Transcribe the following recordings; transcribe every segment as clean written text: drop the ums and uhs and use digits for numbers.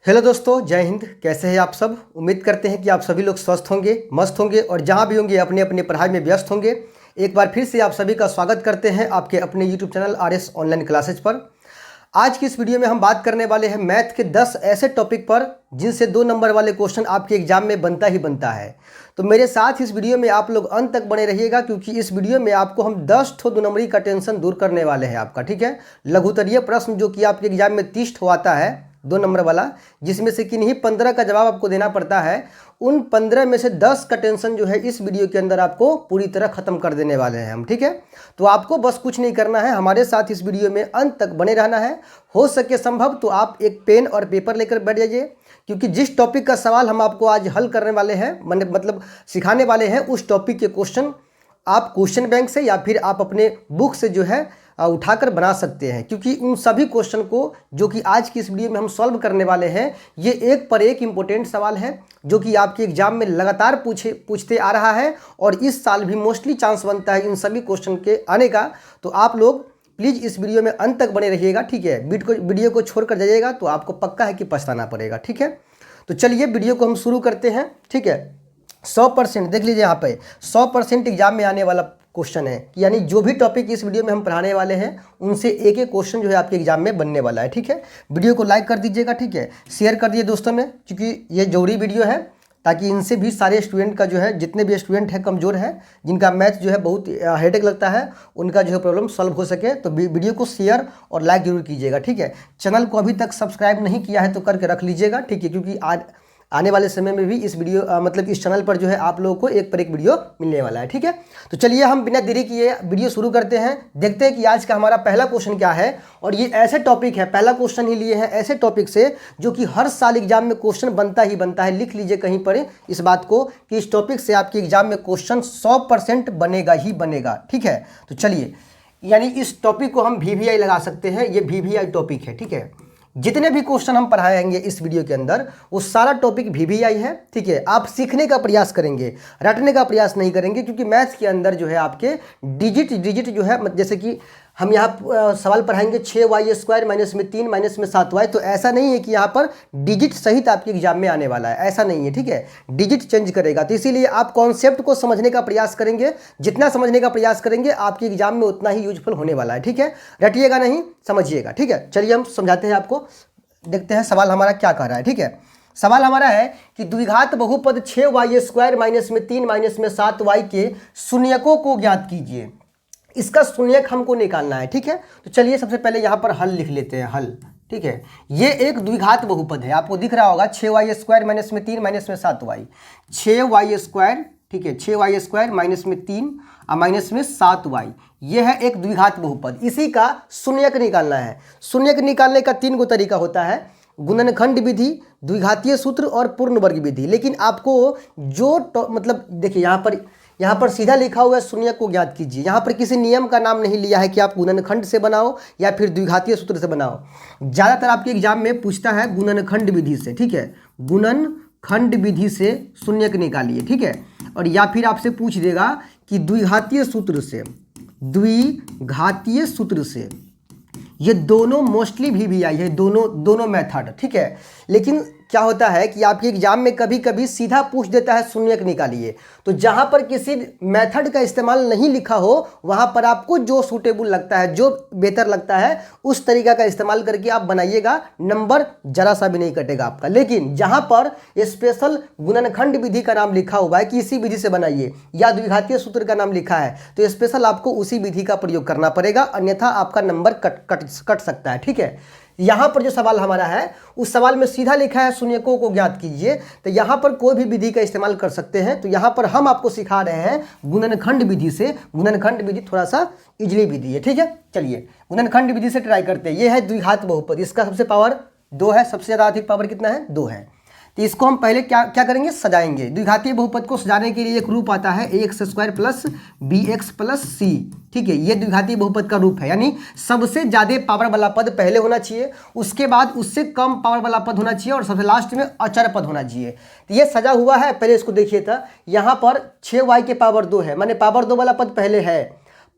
Hello दोस्तों, जय हिंद। कैसे हैं आप सब? उम्मीद करते हैं कि आप सभी लोग स्वस्थ होंगे, मस्त होंगे और जहां भी होंगे अपने अपने पढ़ाई में व्यस्त होंगे। एक बार फिर से आप सभी का स्वागत करते हैं आपके अपने YouTube channel RS online classes पर। आज की इस वीडियो में हम बात करने वाले हैं मैथ के 10 ऐसे टॉपिक पर जिनसे 2 नंबर वाले क्वेश्चन आपके एग्जाम में बनता ही बनता है। तो मेरे साथ इस वीडियो में आप लोग अंत तक बने रहिएगा, क्योंकि इस वीडियो में आपको हम 10 ठो 2 नंबरी का टेंशन दूर करने वाले हैं आपका। ठीक है, लघुत्तरीय प्रश्न जो कि आपके एग्जाम में 30 ठो आता है 2 नंबर वाला, जिसमें से किन्हीं 15 का जवाब आपको देना पड़ता है। उन 15 में से 10 का टेंशन जो है इस वीडियो के अंदर आपको पूरी तरह खत्म कर देने वाले हैं हम। ठीक है, तो आपको बस कुछ नहीं करना है, हमारे साथ इस वीडियो में अंत तक बने रहना है। हो सके संभव तो आप एक पेन और पेपर लेकर बैठ जाइए, क्योंकि जिस टॉपिक का सवाल हम आपको आज हल करने वाले हैं, मतलब सिखाने वाले हैं, उस टॉपिक के क्वेश्चन आप क्वेश्चन बैंक से या फिर आप अपने बुक से जो है उठाकर बना सकते हैं। क्योंकि उन सभी क्वेश्चन को जो कि आज की इस वीडियो में हम सॉल्व करने वाले हैं, ये एक पर एक इम्पोर्टेंट सवाल है जो कि आपके एग्जाम में लगातार पूछते आ रहा है और इस साल भी मोस्टली चांस बनता है इन सभी क्वेश्चन के आने का। तो आप लोग प्लीज़ इस वीडियो में अंत तक बने रहिएगा। ठीक है, वीडियो को छोड़कर जाइएगा तो आपको पक्का है कि पछताना पड़ेगा। ठीक है, तो चलिए वीडियो को हम शुरू करते हैं। ठीक है, 100% देख लीजिए, यहाँ पे 100% एग्जाम में आने वाला क्वेश्चन है, यानी जो भी टॉपिक इस वीडियो में हम पढ़ाने वाले हैं उनसे एक एक क्वेश्चन जो है आपके एग्जाम में बनने वाला है। ठीक है, वीडियो को लाइक कर दीजिएगा। ठीक है, शेयर कर दिए दोस्तों में, क्योंकि ये जरूरी वीडियो है, ताकि इनसे भी सारे स्टूडेंट का जो है, जितने भी स्टूडेंट हैं कमज़ोर हैं, जिनका मैथ जो है बहुत हेडेक लगता है, उनका जो है प्रॉब्लम सॉल्व हो सके, तो वीडियो को शेयर और लाइक जरूर कीजिएगा। ठीक है, चैनल को अभी तक सब्सक्राइब नहीं किया है तो करके रख लीजिएगा। ठीक है, क्योंकि आज आने वाले समय में भी इस वीडियो मतलब इस चैनल पर जो है आप लोगों को एक पर एक वीडियो मिलने वाला है। ठीक है, तो चलिए हम बिना देरी किए वीडियो शुरू करते हैं। देखते हैं कि आज का हमारा पहला क्वेश्चन क्या है। और ये ऐसे टॉपिक है, पहला क्वेश्चन ही लिए हैं ऐसे टॉपिक से जो कि हर साल एग्जाम में क्वेश्चन बनता ही बनता है। लिख लीजिए कहीं पर इस बात को कि इस टॉपिक से आपके एग्जाम में क्वेश्चन 100% बनेगा ही बनेगा। ठीक है, तो चलिए, यानी इस टॉपिक को हम VVI लगा सकते हैं, ये VVI टॉपिक है। ठीक है, जितने भी क्वेश्चन हम पढ़ाएंगे इस वीडियो के अंदर वो सारा टॉपिक VVI है। ठीक है, आप सीखने का प्रयास करेंगे, रटने का प्रयास नहीं करेंगे, क्योंकि मैथ्स के अंदर जो है आपके डिजिट जो है, जैसे कि हम यहाँ सवाल पढ़ाएंगे 6y² माइनस में 3 माइनस में 7y, तो ऐसा नहीं है कि यहाँ पर डिजिट सहित आपके एग्जाम में आने वाला है, ऐसा नहीं है। ठीक है, डिजिट चेंज करेगा, तो इसीलिए आप कॉन्सेप्ट को समझने का प्रयास करेंगे। जितना समझने का प्रयास करेंगे आपके एग्जाम में उतना ही यूजफुल होने वाला है। ठीक है, रटिएगा नहीं, समझिएगा। ठीक है, चलिए हम समझाते हैं आपको। देखते हैं सवाल हमारा क्या कह रहा है। ठीक है, सवाल हमारा है कि द्विघात बहुपद 6y² माइनस में 3 माइनस में 7y के शून्यकों को ज्ञात कीजिए। इसका शून्यक हमको निकालना है। ठीक है, तो चलिए सबसे पहले यहाँ पर हल लिख लेते हैं, हल। ठीक है, ये एक द्विघात बहुपद है, आपको दिख रहा होगा 6y² माइनस में 3 माइनस में 7y, 6y²। ठीक है, 6y² माइनस में 3 और माइनस में 7y, ये है एक द्विघात बहुपद। इसी का शून्यक निकालना है। शून्यक निकालने का 3 गो तरीका होता है, गुणनखंड विधि, द्विघातीय सूत्र और पूर्ण वर्ग विधि। लेकिन आपको जो मतलब देखिए यहाँ पर सीधा लिखा हुआ है शून्यक को ज्ञात कीजिए। यहाँ पर किसी नियम का नाम नहीं लिया है कि आप गुणनखंड से बनाओ या फिर द्विघातीय सूत्र से बनाओ। ज़्यादातर आपके एग्जाम में पूछता है गुणनखंड विधि से। ठीक है, गुणनखंड विधि से शून्यक निकालिए। ठीक है, और या फिर आपसे पूछ देगा कि द्विघातीय सूत्र से, द्विघातीय सूत्र से। ये दोनों मोस्टली VVI है, दोनों मेथड। ठीक है, लेकिन क्या होता है कि आपके एग्जाम में कभी कभी सीधा पूछ देता है शून्यक निकालिए, तो जहां पर किसी मेथड का इस्तेमाल नहीं लिखा हो वहां पर आपको जो सूटेबल लगता है, जो बेहतर लगता है, उस तरीका का इस्तेमाल करके आप बनाइएगा, नंबर जरा सा भी नहीं कटेगा आपका। लेकिन जहां पर स्पेशल गुणनखंड विधि का नाम लिखा हुआ है कि इसी विधि से बनाइए, या द्विघातीय सूत्र का नाम लिखा है, तो स्पेशल आपको उसी विधि का प्रयोग करना पड़ेगा, अन्यथा आपका नंबर कट सकता है। ठीक है, यहाँ पर जो सवाल हमारा है उस सवाल में सीधा लिखा है शून्यकों को ज्ञात कीजिए, तो यहाँ पर कोई भी विधि का इस्तेमाल कर सकते हैं। तो यहाँ पर हम आपको सिखा रहे हैं गुणनखंड विधि से। गुणनखंड विधि थोड़ा सा इजली विधि है। ठीक है, चलिए गुणनखंड विधि से ट्राई करते हैं। ये है द्विघात बहुपद, इसका सबसे पावर 2 है, सबसे ज़्यादा अधिक पावर कितना है? 2 है। तो इसको हम पहले क्या करेंगे? सजाएंगे। द्विघातीय बहुपद को सजाने के लिए एक रूप आता है ax² plus bx plus c। ठीक है, ये द्विघातीय बहुपद का रूप है, यानी सबसे ज़्यादा पावर वाला पद पहले होना चाहिए, उसके बाद उससे कम पावर वाला पद होना चाहिए और सबसे लास्ट में अचर पद होना चाहिए। तो ये सजा हुआ है, पहले इसको देखिए था। यहाँ पर 6y के पावर 2 है, माने पावर 2 वाला पद पहले है,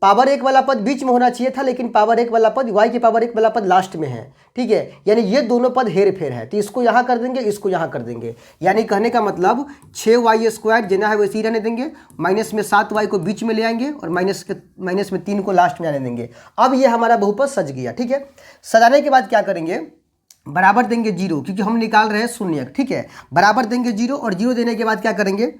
पावर 1 वाला पद बीच में होना चाहिए था, लेकिन पावर 1 वाला पद y की पावर 1 वाला पद लास्ट में है, ठीक है। यानी ये दोनों पद हेर फेर है, तो इसको यहाँ कर देंगे, इसको यहाँ कर देंगे। यानी कहने का मतलब 6y² जितना है वैसे ही रहने देंगे, माइनस में 7y को बीच में ले आएंगे और माइनस में 3 को लास्ट में आने देंगे। अब ये हमारा बहुपद सज गया, ठीक है। सजाने के बाद क्या करेंगे, बराबर देंगे 0, क्योंकि हम निकाल रहे हैं शून्य, ठीक है। बराबर देंगे 0 और 0 देने के बाद क्या करेंगे,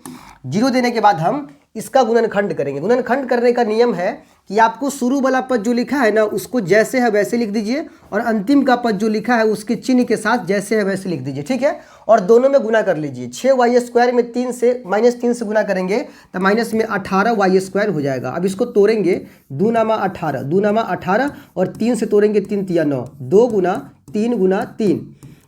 0 देने के बाद हम इसका गुणनखंड करेंगे। गुणनखंड करने का नियम है कि आपको शुरू वाला पद जो लिखा है ना उसको जैसे है वैसे लिख दीजिए, और अंतिम का पद जो लिखा है उसके चिन्ह के साथ जैसे है वैसे लिख दीजिए, ठीक है। और दोनों में गुना कर लीजिए। 6y² में 3 से -3 से गुना करेंगे तो माइनस में 18y² हो जाएगा। अब इसको तोड़ेंगे, 2 नामा 18 और 3 से तोड़ेंगे 3 तिया 9, 2 गुना 3 गुना 3,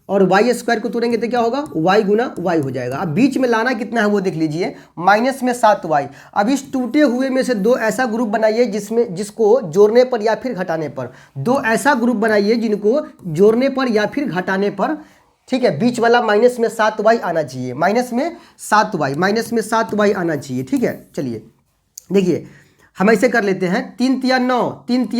और y² को तोड़ेंगे तो क्या होगा, y गुना y हो जाएगा। अब बीच में लाना कितना है वो देख लीजिए, माइनस में 7y। अब इस टूटे हुए में से 2 ऐसा ग्रुप बनाइए जिसको जोड़ने पर या फिर घटाने पर, 2 ऐसा ग्रुप बनाइए जिनको जोड़ने पर या फिर घटाने पर, ठीक है। बीच वाला माइनस में 7y आना चाहिए, माइनस में 7y आना चाहिए, ठीक है। चलिए देखिए हम ऐसे कर लेते हैं, 3 तिया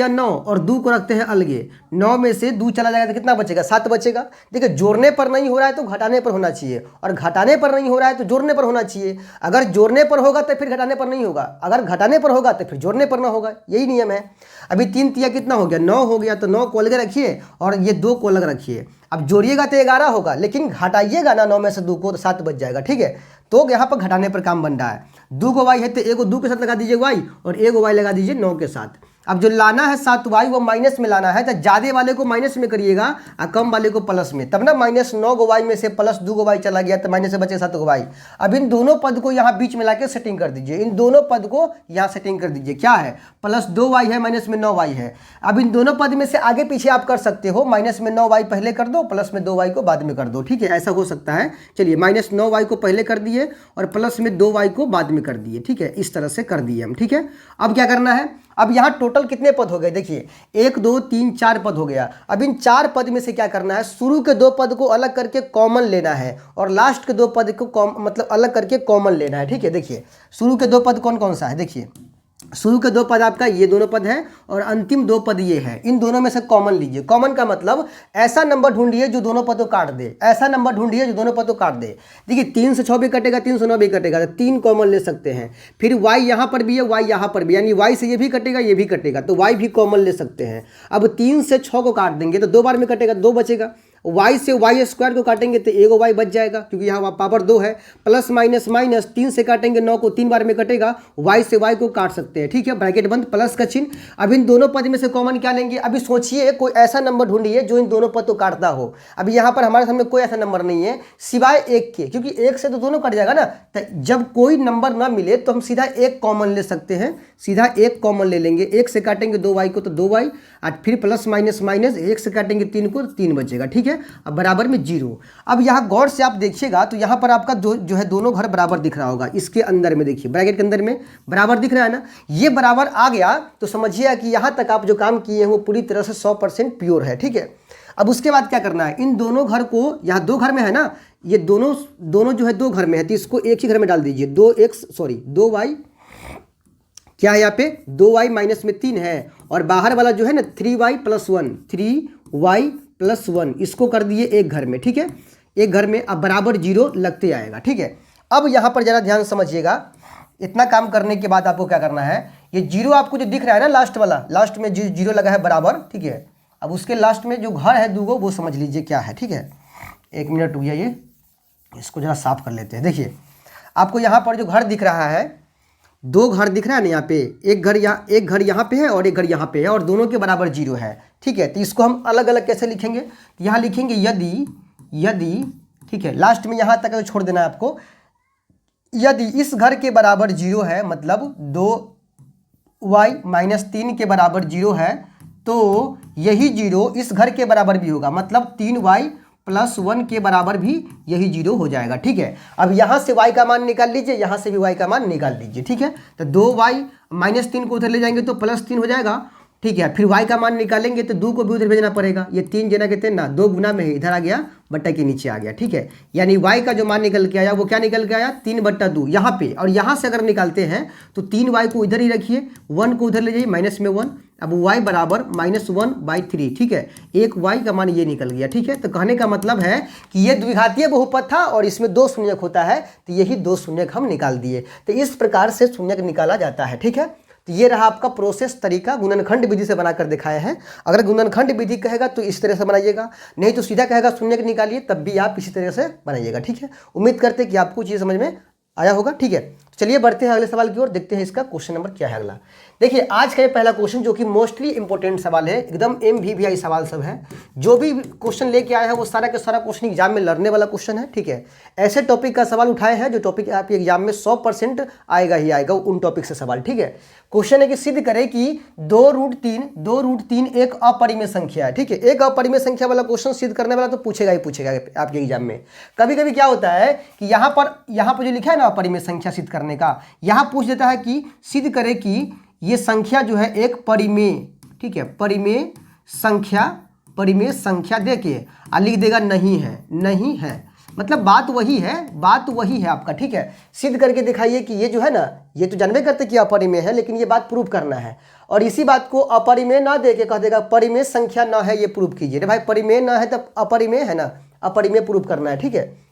9 और 2 को रखते हैं अलगे। 9 में से 2 चला जाएगा तो कितना बचेगा, 7 बचेगा। देखिए जोड़ने पर नहीं हो रहा है तो घटाने पर होना चाहिए, और घटाने पर नहीं हो रहा है तो जोड़ने पर होना चाहिए। अगर जोड़ने पर होगा तो फिर घटाने पर नहीं होगा, अगर घटाने पर होगा तो फिर जोड़ने पर ना होगा, यही नियम है। अभी 3 तिया कितना हो गया, 9 हो गया, तो 9 को अलग रखिए और ये 2 को अलग रखिए। अब जोड़िएगा तो 11 होगा, लेकिन घटाइएगा ना 9 में से 2 को तो 7 बच जाएगा, ठीक है। तो यहाँ पर घटाने पर काम बन रहा है। 2 को y है तो 1 को 2 के साथ लगा दीजिए y, और 1 को y लगा दीजिए 9 के साथ। अब जो लाना है 7y वो माइनस में लाना है, तो ज़्यादा वाले को माइनस में करिएगा और कम वाले को प्लस में, तब ना -9 को y में से +2 को y चला गया तो माइनस से बचे 7 को y। अब इन दोनों पद को यहाँ बीच में लाके सेटिंग कर दीजिए, इन दोनों पद को यहाँ सेटिंग कर दीजिए। क्या है, +2y है, माइनस में 9y है। अब इन दोनों पद में से आगे पीछे आप कर सकते हो, माइनस में 9y पहले कर दो, प्लस में 2y को बाद में कर दो, ठीक है, ऐसा हो सकता है। चलिए -9y को पहले कर दिए और प्लस में 2y को बाद में कर दिए, ठीक है, इस तरह से कर दिए हम, ठीक है। अब क्या करना है, अब यहाँ टोटल कितने पद हो गए, देखिए 1 2 3 4 पद हो गया। अब इन 4 पद में से क्या करना है, शुरू के 2 पद को अलग करके कॉमन लेना है और लास्ट के 2 पद को मतलब अलग करके कॉमन लेना है, ठीक है। देखिए शुरू के 2 पद कौन कौन सा है, देखिए शुरू के 2 पद आपका ये दोनों पद हैं और अंतिम 2 पद ये है। इन दोनों में से कॉमन लीजिए। कॉमन का मतलब ऐसा नंबर ढूंढिए जो दोनों पद को काट दे, ऐसा नंबर ढूंढिए जो दोनों पद को काट दे। देखिए 3 से 6 भी कटेगा, 3 से 9 भी कटेगा, तो 3 कॉमन ले सकते हैं। फिर y यहाँ पर भी है, y यहाँ पर भी, यानी y से ये भी कटेगा ये भी कटेगा, तो y भी कॉमन ले सकते हैं। अब 3 से 6 को काट देंगे तो 2 बार में कटेगा, 2 बचेगा। y से y² को काटेंगे तो 1 y बच जाएगा, क्योंकि यहाँ पावर 2 है। प्लस माइनस माइनस 3 से काटेंगे 9 को 3 बार में कटेगा, y से y को काट सकते हैं, ठीक है, ब्रैकेट बंद, प्लस का चिन्ह। अब इन दोनों पद में से कॉमन क्या लेंगे, अभी सोचिए कोई ऐसा नंबर ढूंढिए जो इन दोनों पद को काटता हो। अभी यहाँ पर हमारे सामने कोई ऐसा नंबर नहीं है सिवाय 1 के, क्योंकि 1 से तो दोनों कट जाएगा ना। तो जब कोई नंबर ना मिले तो हम सीधा 1 कॉमन ले सकते हैं, सीधा 1 कॉमन ले लेंगे। 1 से काटेंगे 2y को तो 2y, और फिर प्लस माइनस माइनस 1 से काटेंगे 3 को तो 3 बचेगा, ठीक है। अब बराबर में 0। अब यहाँ गौर से आप देखिएगा तो यहाँ पर आपका जो है दोनों घर बराबर दिख रहा होगा। इसके अंदर में देखिए ब्रैकेट के अंदर में बराबर दिख रहा है ना, ये बराबर आ गया तो समझिए कि यहाँ तक आप जो काम किए हैं वो पूरी तरह से 100% प्योर है, ठीक है। अब उसके बाद क्या करना है, इन दोनों घर को, यहाँ 2 घर में है ना, ये दोनों जो है 2 घर में है, तो इसको एक ही घर में डाल दीजिए। 2y क्या है यहाँ पे, 2y माइनस में 3 है, और बाहर वाला जो है ना 3y + 1, 3y + 1, इसको कर दिए एक घर में, ठीक है, एक घर में। अब बराबर 0 लगते आएगा, ठीक है। अब यहाँ पर जरा ध्यान समझिएगा, इतना काम करने के बाद आपको क्या करना है, ये 0 आपको जो दिख रहा है ना लास्ट वाला, लास्ट में 0 लगा है बराबर, ठीक है। अब उसके लास्ट में जो घर है 2 वो समझ लीजिए क्या है, ठीक है। 1 मिनट हुआ, ये इसको जरा साफ कर लेते हैं। देखिए आपको यहाँ पर जो घर दिख रहा है, 2 घर दिख रहा है ना यहाँ पे, एक घर यहाँ पे है और एक घर यहाँ पे है, और दोनों के बराबर 0 है, ठीक है। तो इसको हम अलग अलग कैसे लिखेंगे, तो यहाँ लिखेंगे यदि, ठीक है, लास्ट में यहाँ तक छोड़ देना है आपको। यदि इस घर के बराबर 0 है, मतलब 2y - 3 के बराबर 0 है, तो यही 0 इस घर के बराबर भी होगा, मतलब 3y + 1 के बराबर भी यही 0 हो जाएगा, ठीक है। अब यहाँ से y का मान निकाल लीजिए, यहाँ से भी y का मान निकाल लीजिए, ठीक है। तो 2y - 3 को उधर ले जाएंगे तो +3 हो जाएगा, ठीक है। फिर y का मान निकालेंगे तो 2 को भी उधर भेजना पड़ेगा, ये 3 जना कहते हैं ना 2 गुना में ही इधर आ गया, बट्टा के नीचे आ गया, ठीक है। यानी y का जो मान निकल के आया वो क्या निकल के आया 3/2 यहाँ पे, और यहाँ से अगर निकालते हैं तो 3y को इधर ही रखिए, 1 को उधर ले जाइए माइनस में 1, अब y बराबर -1/3, ठीक है। एक y का मान ये निकल गया, ठीक है। तो कहने का मतलब है कि ये द्विघातीय बहुपद था और इसमें 2 शून्यक होता है, तो यही 2 शून्यक हम निकाल दिए। तो इस प्रकार से शून्यक निकाला जाता है, ठीक है। तो ये रहा आपका प्रोसेस तरीका, गुणनखंड विधि से बनाकर दिखाया है। अगर गुणनखंड विधि कहेगा तो इस तरह से बनाइएगा, नहीं तो सीधा कहेगा शून्यक निकालिए, तब भी आप इसी तरह से बनाइएगा, ठीक है। उम्मीद करते हैं कि आपको चीज़ समझ में आया होगा, ठीक है। चलिए बढ़ते हैं अगले सवाल की ओर, देखते हैं इसका क्वेश्चन नंबर क्या है अगला। देखिए आज का ये पहला क्वेश्चन जो कि मोस्टली इंपॉर्टेंट सवाल है, एकदम MVVI सवाल सब है। जो भी क्वेश्चन लेके आया है वो सारा का सारा क्वेश्चन एग्जाम में लड़ने वाला क्वेश्चन है, ठीक है। ऐसे टॉपिक का सवाल उठाए हैं जो टॉपिक आपके एग्जाम में 100% आएगा ही आएगा, उन टॉपिक से सवाल, ठीक है। क्वेश्चन है कि सिद्ध करें कि 2√3 एक अपरिमेय संख्या है, ठीक है। एक अपरिमेय संख्या वाला क्वेश्चन सिद्ध करने वाला तो पूछेगा ही पूछेगा आपके एग्जाम में। कभी कभी क्या होता है कि यहाँ पर जो लिखा है ना अपरिमेय संख्या सिद्ध करने का, यहाँ पूछ देता है कि सिद्ध करें कि ये संख्या जो है एक परिमेय, ठीक है, परिमेय संख्या देखिए लिख देगा नहीं है, मतलब बात वही है आपका, ठीक है। सिद्ध करके दिखाइए कि ये जो है ना, ये तो जानबे करते कि अपरिमेय है, लेकिन ये बात प्रूव करना है, और इसी बात को अपरिमेय ना दे के कह देगा परिमेय संख्या ना है, ये प्रूव कीजिए। अरे भाई परिमेय ना है तब अपरिमेय है ना, अपरिमेय प्रूव करना है, ठीक है।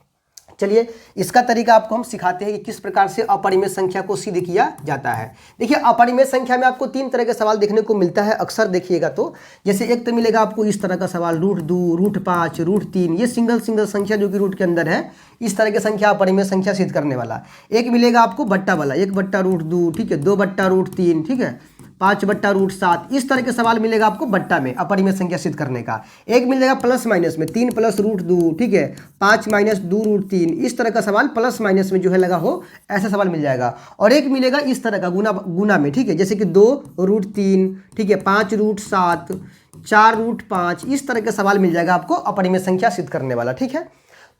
चलिए इसका तरीका आपको हम सिखाते हैं कि किस प्रकार से अपरिमेय संख्या को सिद्ध किया जाता है। देखिए अपरिमेय संख्या में आपको 3 तरह के सवाल देखने को मिलता है अक्सर, देखिएगा तो जैसे एक तो मिलेगा आपको इस तरह का सवाल √2, √5, √3, ये सिंगल संख्या जो कि रूट के अंदर है, इस तरह की संख्या अपरिमेय संख्या सिद्ध करने वाला। एक मिलेगा आपको बट्टा वाला, 1/√2, ठीक है, 2/√3, ठीक है, 5/√7, इस तरह के सवाल मिलेगा आपको बट्टा में अपरिमेय संख्या सिद्ध करने का। एक मिलेगा प्लस माइनस में 3 + √2, ठीक है, 5 - 2√3, इस तरह का सवाल प्लस माइनस में जो है लगा हो, ऐसा सवाल मिल जाएगा। और एक मिलेगा इस तरह का गुना में, ठीक है, जैसे कि 2√3, ठीक है, 5√7, 4√5, इस तरह का सवाल मिल जाएगा आपको अपरिमेय संख्या सिद्ध करने वाला, ठीक है।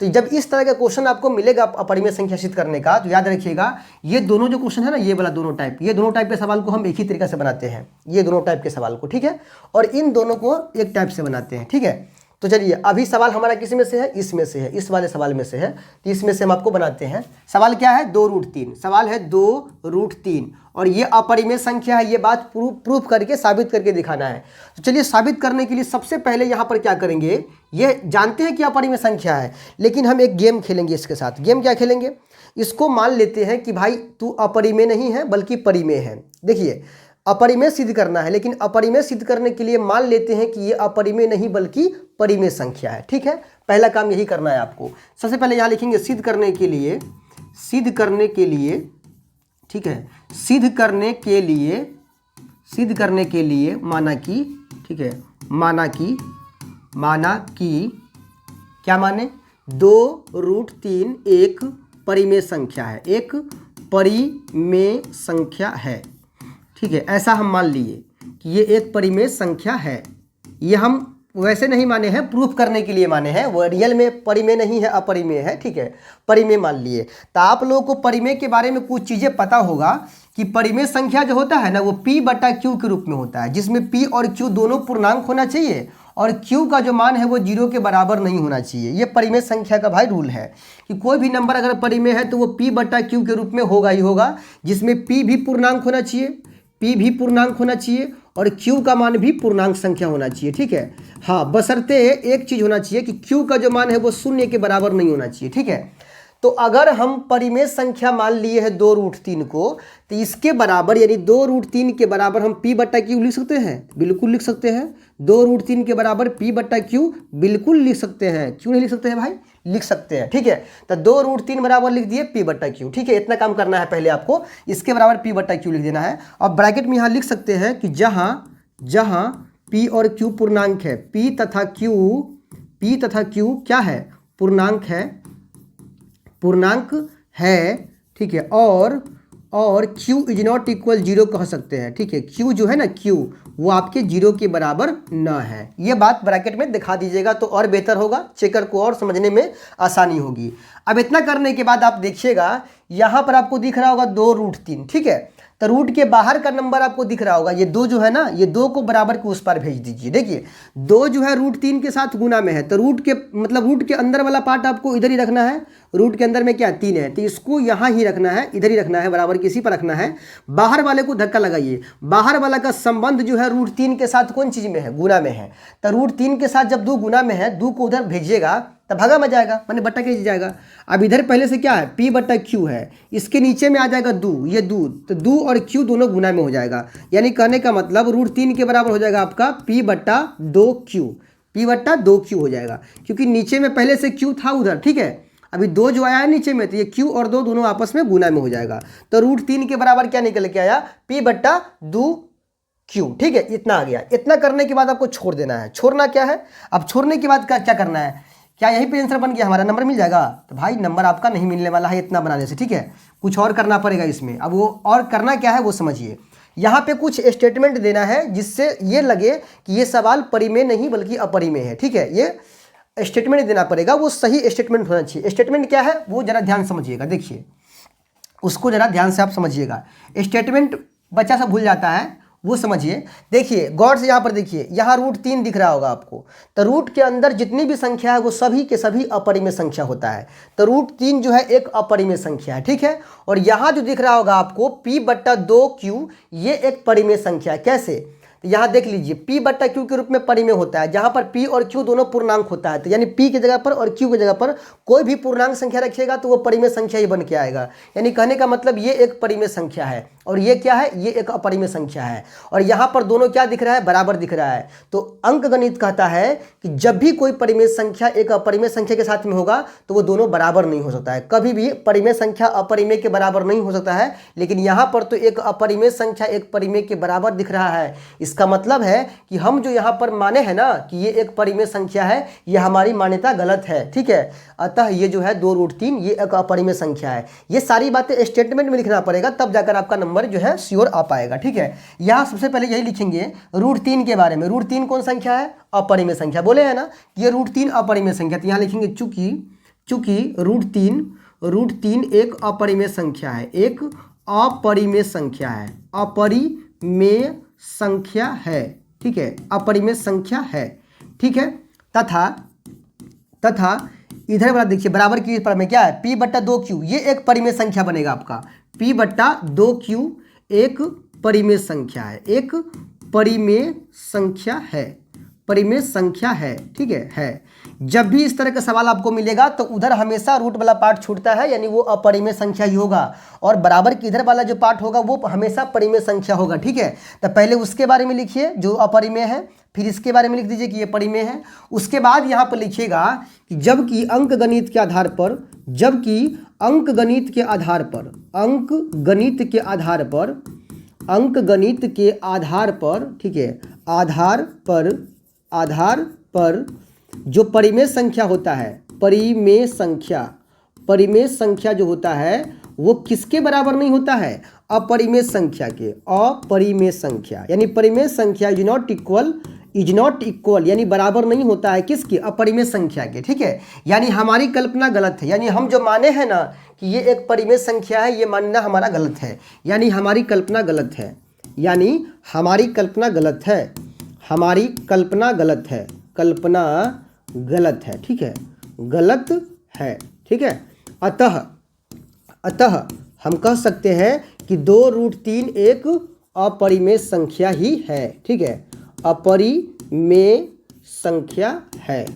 तो जब इस तरह का क्वेश्चन आपको मिलेगा अपरिमेय संख्या सिद्ध करने का, तो याद रखिएगा ये दोनों जो क्वेश्चन है ना, ये वाला दोनों टाइप के सवाल को हम एक ही तरीका से बनाते हैं, ये दोनों टाइप के सवाल को, ठीक है, और इन दोनों को एक टाइप से बनाते हैं, ठीक है। तो चलिए अभी सवाल हमारा किस में से है, इसमें से है, इस वाले सवाल में से है, तो इसमें से हम आपको बनाते हैं। सवाल क्या है 2√3, सवाल है 2√3, और ये अपरिमेय संख्या है, ये बात प्रूफ करके साबित करके दिखाना है। तो चलिए साबित करने के लिए सबसे पहले यहाँ पर क्या करेंगे, ये जानते हैं कि अपरिमेय संख्या है, लेकिन हम एक गेम खेलेंगे इसके साथ। गेम क्या खेलेंगे, इसको मान लेते हैं कि भाई तू अपरिमेय नहीं है बल्कि परिमेय है। देखिए अपरिमेय सिद्ध करना है, लेकिन अपरिमेय सिद्ध करने के लिए मान लेते हैं कि ये अपरिमेय नहीं बल्कि परिमेय संख्या है, ठीक है। पहला काम यही करना है आपको। सबसे पहले यहाँ लिखेंगे सिद्ध करने के लिए, ठीक है, सिद्ध करने के लिए माना कि, ठीक है, माना कि क्या माने 2√3 एक परिमेय संख्या है, एक परिमेय संख्या है, ठीक है। ऐसा हम मान लिए कि ये एक परिमेय संख्या है। ये हम वैसे नहीं माने हैं, प्रूफ करने के लिए माने हैं, वो रियल में परिमेय नहीं है, अपरिमेय है, ठीक है, परिमेय मान लिए। तो आप लोगों को परिमेय के बारे में कुछ चीज़ें पता होगा कि परिमेय संख्या जो होता है ना वो P/Q के रूप में होता है, जिसमें P और Q दोनों पूर्णांक होना चाहिए, और Q का जो मान है वो 0 के बराबर नहीं होना चाहिए। ये परिमेय संख्या का भाई रूल है कि कोई भी नंबर अगर परिमेय है तो वो P/Q के रूप में होगा ही होगा, जिसमें P भी पूर्णांक होना चाहिए, और Q का मान भी पूर्णांक संख्या होना चाहिए, ठीक है। हाँ, बशर्ते एक चीज़ होना चाहिए कि Q का जो मान है वो 0 के बराबर नहीं होना चाहिए, ठीक है। तो अगर हम परिमेय संख्या मान लिए हैं 2√3 को, तो इसके बराबर यानी 2√3 के बराबर हम P/Q लिख सकते हैं, बिल्कुल लिख सकते हैं। 2√3 के बराबर P/Q बिल्कुल लिख सकते हैं, क्यों नहीं लिख सकते हैं भाई, लिख सकते हैं, ठीक है। तो 2√3 बराबर लिख दिए P/Q, ठीक है। इतना काम करना है पहले आपको, इसके बराबर P/Q लिख देना है। और ब्रैकेट में यहाँ लिख सकते हैं कि जहाँ P और Q पूर्णांक है, P तथा Q क्या है, पूर्णांक है, ठीक है। और Q इज नॉट इक्वल 0 कह सकते हैं, ठीक है। Q जो है ना, Q वो आपके 0 के बराबर न है। ये बात ब्रैकेट में दिखा दीजिएगा तो और बेहतर होगा, चेकर को और समझने में आसानी होगी। अब इतना करने के बाद आप देखिएगा यहाँ पर आपको दिख रहा होगा 2√3, ठीक है। तो तो रूट के बाहर का नंबर आपको दिख रहा होगा, ये 2 जो है ना, ये 2 को बराबर के उस पार भेज दीजिए। देखिए 2 जो है √3 के साथ गुना में है, तो रूट के अंदर वाला पार्ट आपको इधर ही रखना है। रूट के अंदर में क्या 3 है, तो इसको यहाँ ही रखना है, इधर ही रखना है, बराबर किसी पर रखना है। बाहर वाले को धक्का लगाइए, बाहर वाला का संबंध जो है √3 के साथ कौन चीज़ में है, गुना में है। तो √3 के साथ जब 2 गुना में है, 2 को उधर भेजिएगा तब भागा में जाएगा, मैंने बट्टा के जाएगा। अब इधर पहले से क्या है, P/Q है, इसके नीचे में आ जाएगा 2, ये 2, तो 2 और Q दोनों गुना में हो जाएगा। यानी कहने का मतलब √3 के बराबर हो जाएगा आपका P/2Q, P/2Q हो जाएगा, क्योंकि नीचे में पहले से Q था उधर, ठीक है। अभी 2 जो आया है नीचे में, तो ये Q और 2 दोनों आपस में गुना में हो जाएगा। तो √3 के बराबर क्या निकल के आया, P/2Q, ठीक है। इतना आ गया। इतना करने के बाद आपको छोड़ देना है। छोड़ना क्या है, अब छोड़ने के बाद क्या करना है, क्या यहीं पे आंसर बन गया, हमारा नंबर मिल जाएगा? तो भाई नंबर आपका नहीं मिलने वाला है इतना बनाने से, ठीक है। कुछ और करना पड़ेगा इसमें। अब वो और करना क्या है वो समझिए। यहाँ पे कुछ स्टेटमेंट देना है जिससे ये लगे कि ये सवाल परिमेय नहीं बल्कि अपरिमेय है, ठीक है। ये स्टेटमेंट देना पड़ेगा, वो सही स्टेटमेंट होना चाहिए। स्टेटमेंट क्या है वो जरा ध्यान समझिएगा, देखिए उसको जरा ध्यान से आप समझिएगा। स्टेटमेंट बच्चा सब भूल जाता है, वो समझिए। देखिए गौर से यहाँ पर देखिए, यहाँ √3 दिख रहा होगा आपको। तो रूट के अंदर जितनी भी संख्या है वो सभी के सभी अपरिमेय संख्या होता है। तो √3 जो है एक अपरिमेय संख्या है, ठीक है। और यहाँ जो दिख रहा होगा आपको P/2Q, ये एक परिमेय संख्या है। कैसे, तो यहाँ देख लीजिए P/Q के रूप में परिमेय होता है, जहाँ पर P और Q दोनों पूर्णांक होता है। तो यानी P की जगह पर और Q की जगह पर कोई भी पूर्णांक संख्या रखिएगा तो वो परिमेय संख्या ही बन के आएगा। यानी कहने का मतलब ये एक परिमेय संख्या है और ये क्या है, ये एक अपरिमेय संख्या है। और यहाँ पर दोनों क्या दिख रहा है, बराबर दिख रहा है। तो अंकगणित कहता है कि जब भी कोई परिमेय संख्या एक अपरिमेय संख्या के साथ में होगा तो वो दोनों बराबर नहीं हो सकता है। कभी भी परिमेय संख्या अपरिमेय के बराबर नहीं हो सकता है, लेकिन यहाँ पर तो एक अपरिमेय संख्या एक परिमेय के बराबर दिख रहा है। इसका मतलब है कि हम जो यहाँ पर माने हैं ना कि ये एक परिमेय संख्या है, ये हमारी मान्यता गलत है, ठीक है। अतः ये जो है 2√3 ये एक अपरिमेय संख्या है। ये सारी बातें स्टेटमेंट में लिखना पड़ेगा, तब जाकर आपका नंबर जो है श्योर आ पाएगा, ठीक है। यहाँ सबसे पहले यही लिखेंगे √3 के बारे में। √3 कौन संख्या है, अपरिमेय संख्या। बोले हैं ना ये √3 अपरिमेय संख्या, तो यहाँ लिखेंगे चूंकि √3 एक अपरिमेय संख्या है, एक अपरिमेय संख्या है, अपरिमेय संख्या है, ठीक है, अपरिमेय संख्या है, ठीक है। तथा इधर वाला देखिए बराबर की पर में क्या है, P/2Q, ये एक परिमेय संख्या बनेगा आपका। P/2Q एक परिमेय संख्या है, एक परिमेय संख्या है, परिमेय संख्या है, ठीक है। जब भी इस तरह का सवाल आपको मिलेगा तो उधर हमेशा रूट वाला पार्ट छूटता है, यानी वो अपरिमेय संख्या ही होगा, और बराबर की इधर वाला जो पार्ट होगा वो हमेशा परिमेय संख्या होगा, ठीक है। तो पहले उसके बारे में लिखिए जो अपरिमेय है, फिर इसके बारे में लिख दीजिए कि ये परिमेय है। उसके बाद यहाँ पर लिखिएगा कि जबकि अंकगणित के आधार पर, ठीक है, आधार पर जो परिमेय संख्या होता है, परिमेय संख्या जो होता है वो किसके बराबर नहीं होता है, अपरिमेय संख्या के। अपरिमेय संख्या यानी परिमेय संख्या इज नॉट इक्वल यानी बराबर नहीं होता है किसकी, अपरिमेय संख्या के, ठीक है। यानी हमारी कल्पना गलत है, यानी हम जो माने हैं ना कि ये एक परिमेय संख्या है, ये मानना हमारा गलत है, यानी हमारी कल्पना गलत है, कल्पना गलत है, ठीक है, गलत है, ठीक है। अतः हम कह सकते हैं कि 2√3 एक अपरिमेय संख्या ही है, ठीक है, अपरिमेय संख्या है,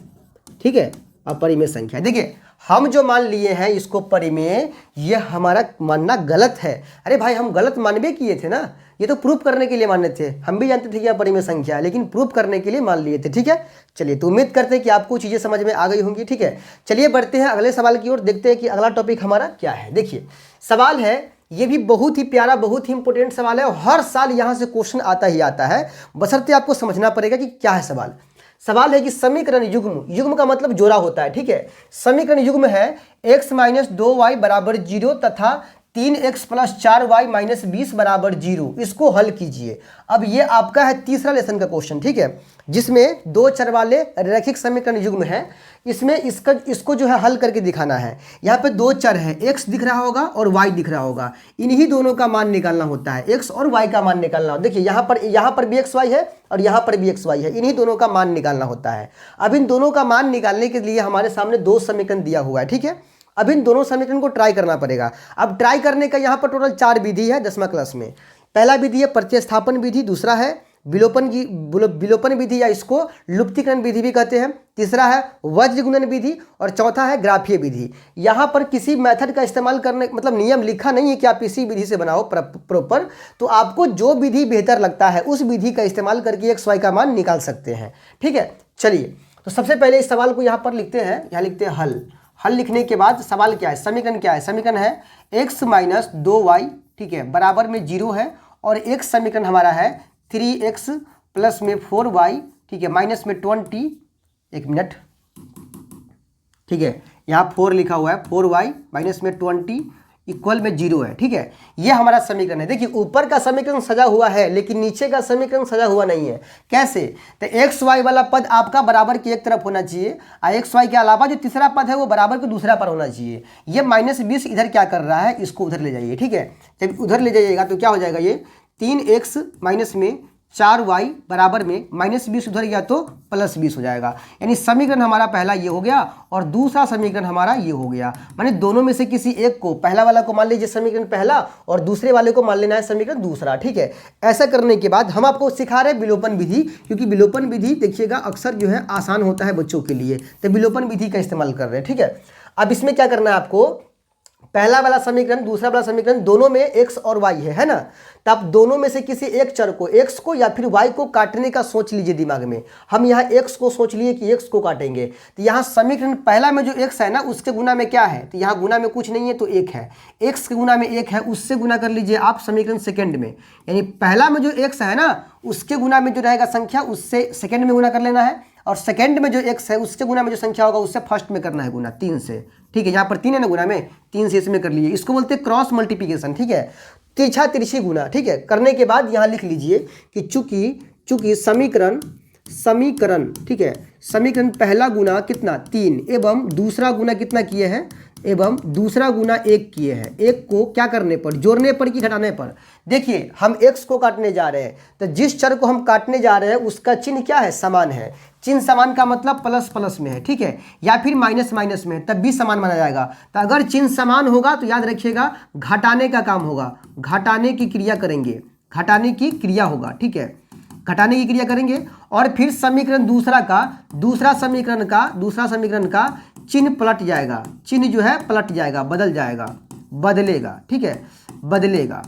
ठीक है, अपरिमेय संख्या। देखिए हम जो मान लिए हैं इसको परिमेय, ये हमारा मानना गलत है। अरे भाई हम गलत मानबे किए थे ना, ये तो प्रूफ करने के लिए माने थे, हम भी जानते थे कि यह परिमेय संख्या है, लेकिन प्रूफ करने के लिए मान लिए थे, ठीक है। चलिए तो उम्मीद करते हैं कि आपको चीज़ें समझ में आ गई होंगी, ठीक है। चलिए बढ़ते हैं अगले सवाल की ओर, देखते हैं कि अगला टॉपिक हमारा क्या है। देखिए सवाल है, ये भी बहुत ही प्यारा, बहुत ही इंपॉर्टेंट सवाल है और हर साल यहाँ से क्वेश्चन आता ही आता है, बशर्ते आपको समझना पड़ेगा कि क्या है सवाल। सवाल है कि समीकरण युग्म का मतलब जोड़ा होता है, ठीक है। समीकरण युग्म है x - 2y = 0 तथा 3x प्लस 4y माइनस 20 बराबर 0, इसको हल कीजिए। अब ये आपका है तीसरा लेसन का क्वेश्चन, ठीक है, जिसमें दो चर वाले रैखिक समीकरण युग्म है। इसमें इसको जो है हल करके दिखाना है। यहाँ पे दो चर है, x दिख रहा होगा और y दिख रहा होगा, इन्हीं दोनों का मान निकालना होता है, x और y का मान निकालना होता है। देखिए यहाँ पर भी xy है और यहाँ पर भी xy है, इन्हीं दोनों का मान निकालना होता है। अब इन दोनों का मान निकालने के लिए हमारे सामने दो समीकरण दिया हुआ है, ठीक है। अब इन दोनों समीकरण को ट्राई करना पड़ेगा। अब ट्राई करने का यहाँ पर टोटल 4 विधि है 10वां क्लास में। पहला विधि है प्रतिस्थापन विधि, दूसरा है विलोपन विधि या इसको लुप्तीकरण विधि भी कहते हैं, तीसरा है वज्र गुणन विधि और चौथा है ग्राफीय विधि। यहाँ पर किसी मेथड का इस्तेमाल करने मतलब नियम लिखा नहीं है कि आप इसी विधि से बनाओ प्रॉपर, तो आपको जो विधि बेहतर लगता है उस विधि का इस्तेमाल करके x y का मान निकाल सकते हैं, ठीक है। चलिए, तो सबसे पहले इस सवाल को यहाँ पर लिखते हैं, यहाँ लिखते हैं हल लिखने के बाद सवाल क्या है, समीकरण क्या है, समीकरण है x माइनस 2y, ठीक है, बराबर में 0 है, और एक समीकरण हमारा है 3x प्लस में 4y, ठीक है, माइनस में 20, एक मिनट, ठीक है, यहाँ 4 लिखा हुआ है, 4y माइनस में 20 इक्वल में 0 है, ठीक है। ये हमारा समीकरण है। देखिए ऊपर का समीकरण सजा हुआ है लेकिन नीचे का समीकरण सजा हुआ नहीं है। कैसे? तो एक्स वाई वाला पद आपका बराबर की एक तरफ होना चाहिए और एक्स वाई के अलावा जो तीसरा पद है वो बराबर के दूसरा पर होना चाहिए। ये -20 इधर क्या कर रहा है, इसको उधर ले जाइए, ठीक है। जब उधर ले जाइएगा तो क्या हो जाएगा, ये 3x माइनस में 4y बराबर में -20 उधर गया तो +20 हो जाएगा। यानी समीकरण हमारा पहला ये हो गया और दूसरा समीकरण हमारा ये हो गया। माने दोनों में से किसी एक को, पहला वाला को मान लीजिए समीकरण पहला और दूसरे वाले को मान लेना है समीकरण दूसरा, ठीक है। ऐसा करने के बाद हम आपको सिखा रहे हैं विलोपन विधि, क्योंकि विलोपन विधि देखिएगा अक्सर जो है आसान होता है बच्चों के लिए, तो विलोपन विधि का इस्तेमाल कर रहे हैं, ठीक है। अब इसमें क्या करना है आपको, पहला वाला समीकरण दूसरा वाला समीकरण दोनों में x और y है ना, तो आप दोनों में से किसी एक चर को x को या फिर y को काटने का सोच लीजिए दिमाग में। हम यहाँ x को सोच लिए कि x को काटेंगे, तो यहाँ समीकरण पहला में जो x है ना उसके गुना में क्या है, तो यहाँ गुना में कुछ नहीं है तो 1 है, x के गुना में 1 है, उससे गुना कर लीजिए आप समीकरण सेकेंड में। यानी पहला में जो x है ना उसके गुना में जो रहेगा संख्या उससे सेकेंड में गुना कर लेना है, और सेकंड में जो x है उसके गुना में जो संख्या होगा उससे फर्स्ट में करना है गुना 3 से, ठीक है। यहाँ पर 3 है ना गुना में, 3 से इसमें कर लीजिए, इसको बोलते हैं क्रॉस मल्टीप्लिकेशन, ठीक है, तिरछा तिरछी गुना, ठीक है। करने के बाद यहाँ लिख लीजिए कि चूंकि समीकरण ठीक है, समीकरण पहला गुना कितना 3 एवं दूसरा गुना कितना किए हैं, एवं दूसरा गुना 1 किए हैं। 1 को क्या करने पर, जोड़ने पर कि घटाने पर। देखिए हम x को काटने जा रहे हैं, तो जिस चर को हम काटने जा रहे हैं उसका चिन्ह क्या है, समान है। चिन्ह समान का मतलब प्लस प्लस में है, ठीक है, या फिर माइनस माइनस में है, तब भी समान माना जाएगा। तो अगर चिन्ह समान होगा तो याद रखिएगा घटाने का काम होगा, घटाने की क्रिया करेंगे, घटाने की क्रिया होगा, ठीक है, घटाने की क्रिया करेंगे। और फिर समीकरण दूसरा समीकरण का चिन्ह पलट जाएगा, चिन्ह जो है पलट जाएगा, बदलेगा, ठीक है, बदलेगा।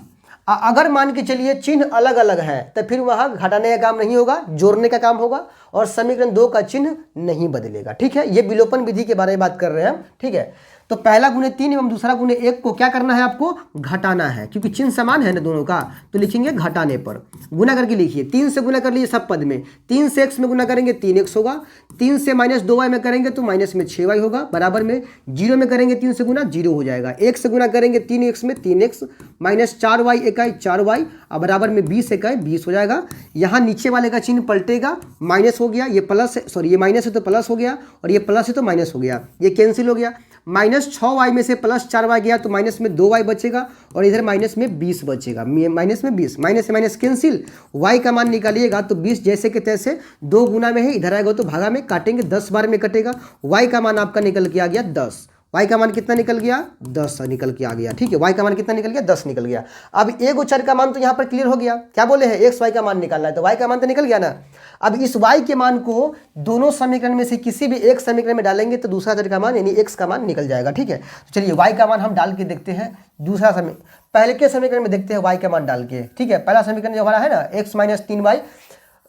अगर मान के चलिए चिन्ह अलग अलग है तो फिर वहाँ घटाने का काम नहीं होगा, जोड़ने का काम होगा, और समीकरण 2 का चिन्ह नहीं बदलेगा, ठीक है। ये विलोपन विधि के बारे में बात कर रहे हैं हम, ठीक है। तो पहला गुने 3 एवं दूसरा गुने 1 को क्या करना है, आपको घटाना है, क्योंकि चिन्ह समान है ना दोनों का, तो लिखेंगे घटाने पर। गुना करके लिखिए, 3 से गुना कर लीजिए सब पद में, 3 से x में गुना करेंगे 3x होगा, 3 से -2y में करेंगे तो माइनस में 6y होगा, बराबर में 0 में करेंगे 3 से गुना 0 हो जाएगा, 1 से गुना करेंगे 3x में 3x माइनस 4y इकाई 4y और बराबर में 20 इकाई 20 हो जाएगा। यहाँ नीचे वाले का चिन्ह पलटेगा, माइनस हो गया, ये प्लस है, सॉरी ये माइनस है तो प्लस हो गया, और ये प्लस है तो माइनस हो गया, ये कैंसिल हो गया। -6y में से +4y गया तो माइनस में 2y बचेगा, और इधर माइनस में 20 बचेगा, माइनस में 20, माइनस से माइनस कैंसिल, y का मान निकालिएगा तो 20 जैसे के तैसे 2 गुना में है, इधर आएगा तो भागा में काटेंगे 10 बार में कटेगा, y का मान आपका निकल के आ गया 10। y का मान कितना निकल गया, 10 निकल के आ गया, ठीक है। y का मान कितना निकल गया, 10 निकल गया। अब एक चर का मान तो यहाँ पर क्लियर हो गया, क्या बोले हैं x y का मान निकालना है, तो y का मान तो निकल गया ना। अब इस y के मान को दोनों समीकरण में से किसी भी एक समीकरण में डालेंगे तो दूसरा चर का मान यानी x का मान निकल जाएगा, ठीक है। तो चलिए y का मान हम डाल के देखते हैं, दूसरा पहले के समीकरण में देखते हैं y का मान डाल के, ठीक है। पहला समीकरण जो हमारा है ना x - 3y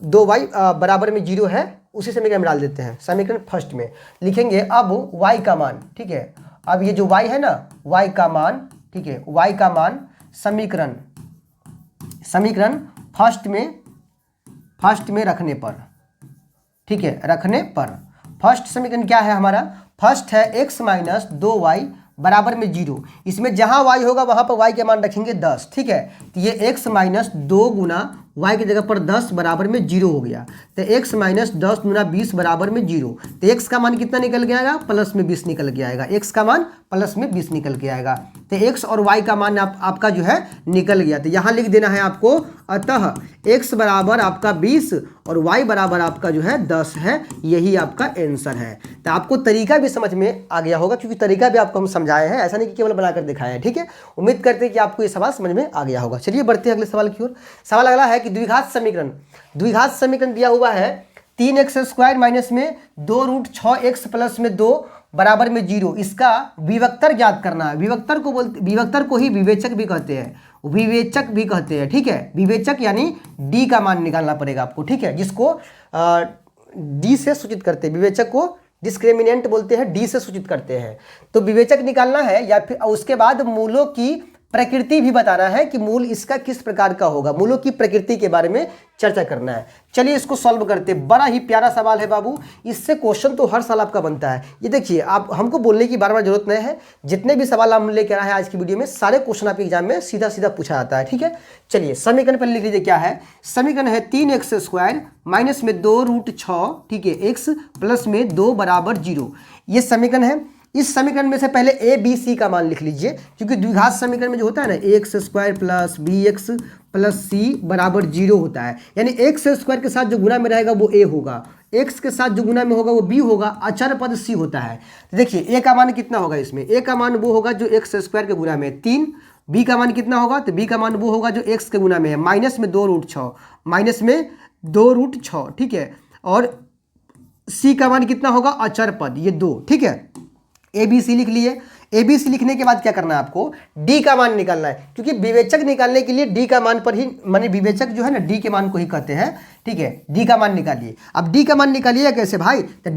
2y बराबर में 0 है, उसी समीकरण में डाल देते हैं। समीकरण फर्स्ट में लिखेंगे अब y का मान, ठीक है। अब ये जो y है ना y का मान, ठीक है, y का मान समीकरण फर्स्ट में रखने पर, ठीक है, रखने पर फर्स्ट समीकरण क्या है हमारा, फर्स्ट है x - 2y बराबर में 0। इसमें जहाँ y होगा वहाँ पर y के मान रखेंगे 10, ठीक है। तो ये x माइनस 2 गुना y की जगह पर 10 बराबर में 0 हो गया। तो x माइनस 10 गुना 20 बराबर में 0। तो x का मान कितना निकल के आएगा? प्लस में 20 निकल के आएगा। x का मान प्लस में 20 निकल के आएगा। तो x और y का मान आपका जो है निकल गया। तो यहाँ लिख देना है आपको, अतः x बराबर आपका 20 और y बराबर आपका जो है 10 है। यही आपका आंसर है। तो आपको तरीका भी समझ में आ गया होगा, क्योंकि तरीका भी आपको हम समझाए हैं, ऐसा नहीं कि केवल बनाकर दिखाया है, ठीक है। उम्मीद करते हैं कि आपको ये सवाल समझ में आ गया होगा। चलिए बढ़ते हैं अगले सवाल की ओर। सवाल अगला है कि द्विघात समीकरण दिया हुआ है 3x² माइनस में 2√6x प्लस में 2 बराबर में 0। इसका विभक्तर ज्ञात करना है। विभक्तर को ही विवेचक भी कहते हैं, ठीक है। विवेचक यानी d का मान निकालना पड़ेगा आपको, ठीक है, जिसको d से सूचित करते हैं। विवेचक को डिस्क्रिमिनेंट बोलते हैं, d से सूचित करते हैं। तो विवेचक निकालना है, या फिर उसके बाद मूलों की प्रकृति भी बताना है कि मूल इसका किस प्रकार का होगा। मूलों की प्रकृति के बारे में चर्चा करना है। चलिए इसको सॉल्व करते हैं। बड़ा ही प्यारा सवाल है बाबू, इससे क्वेश्चन तो हर साल आपका बनता है। ये देखिए, आप हमको बोलने की बार बार जरूरत नहीं है। जितने भी सवाल हम लेकर आए हैं आज की वीडियो में, सारे क्वेश्चन आपके एग्जाम में सीधा सीधा पूछा जाता है, ठीक है। चलिए समीकरण पहले लिख लीजिए। क्या है समीकरण? है 3x² माइनस में 2√6, ठीक है, x प्लस में 2 बराबर 0। ये समीकरण है। इस समीकरण में से पहले a b c का मान लिख लीजिए, क्योंकि द्विघात समीकरण में जो होता है ना, ax² plus bx plus c बराबर 0 होता है। यानी x² के साथ जो गुना में रहेगा वो a होगा, x के साथ जो गुना में होगा वो b होगा, अचर पद c होता है। तो देखिए a का मान कितना होगा इसमें? a का मान वो होगा जो x² के गुना में है 3। b का मान कितना होगा? तो b का मान वो होगा जो x के गुना में है, माइनस में 2√6, ठीक है। और c का मान कितना होगा? अचर पद, ये 2, ठीक है। ए बी सी लिख लिए। ए बी सी लिखने के बाद क्या करना है आपको? डी का मान निकालना है, क्योंकि विवेचक निकालने के लिए डी का मान पर ही, माने विवेचक जो है ना डी के मान को ही कहते हैं, ठीक है। डी का मान निकालिए। अब डी का मान निकालिए कैसे भाई? तो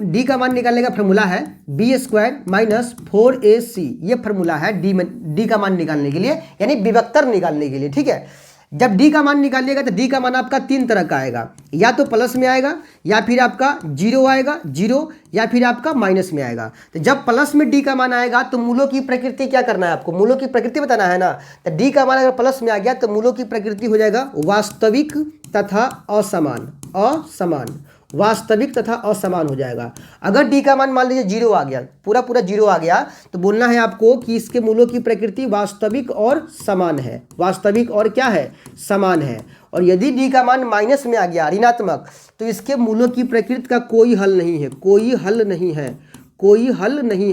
डी का मान निकालने का फॉर्मूला है b² माइनस 4ac। ये फॉर्मूला है डी का मान निकालने के लिए, यानी विभक्तर निकालने के लिए, ठीक है। जब d का मान निकालिएगा तो d का मान आपका 3 तरह का आएगा, या तो प्लस में आएगा, या फिर आपका 0 आएगा 0, या फिर आपका माइनस में आएगा। तो जब प्लस में d का मान आएगा तो मूलों की प्रकृति क्या करना है आपको? मूलों की प्रकृति बताना है ना। तो d का मान अगर प्लस में आ गया तो मूलों की प्रकृति हो जाएगा वास्तविक तथा असमान। वास्तविक तथा असमान हो जाएगा। अगर d का मान मान लीजिए 0 आ गया, पूरा 0 आ गया, तो बोलना है आपको कि इसके मूलों की प्रकृति वास्तविक और समान है। वास्तविक और क्या है? समान है। और यदि d का मान माइनस में आ गया, ऋणात्मक, तो इसके मूलों की प्रकृति का कोई हल नहीं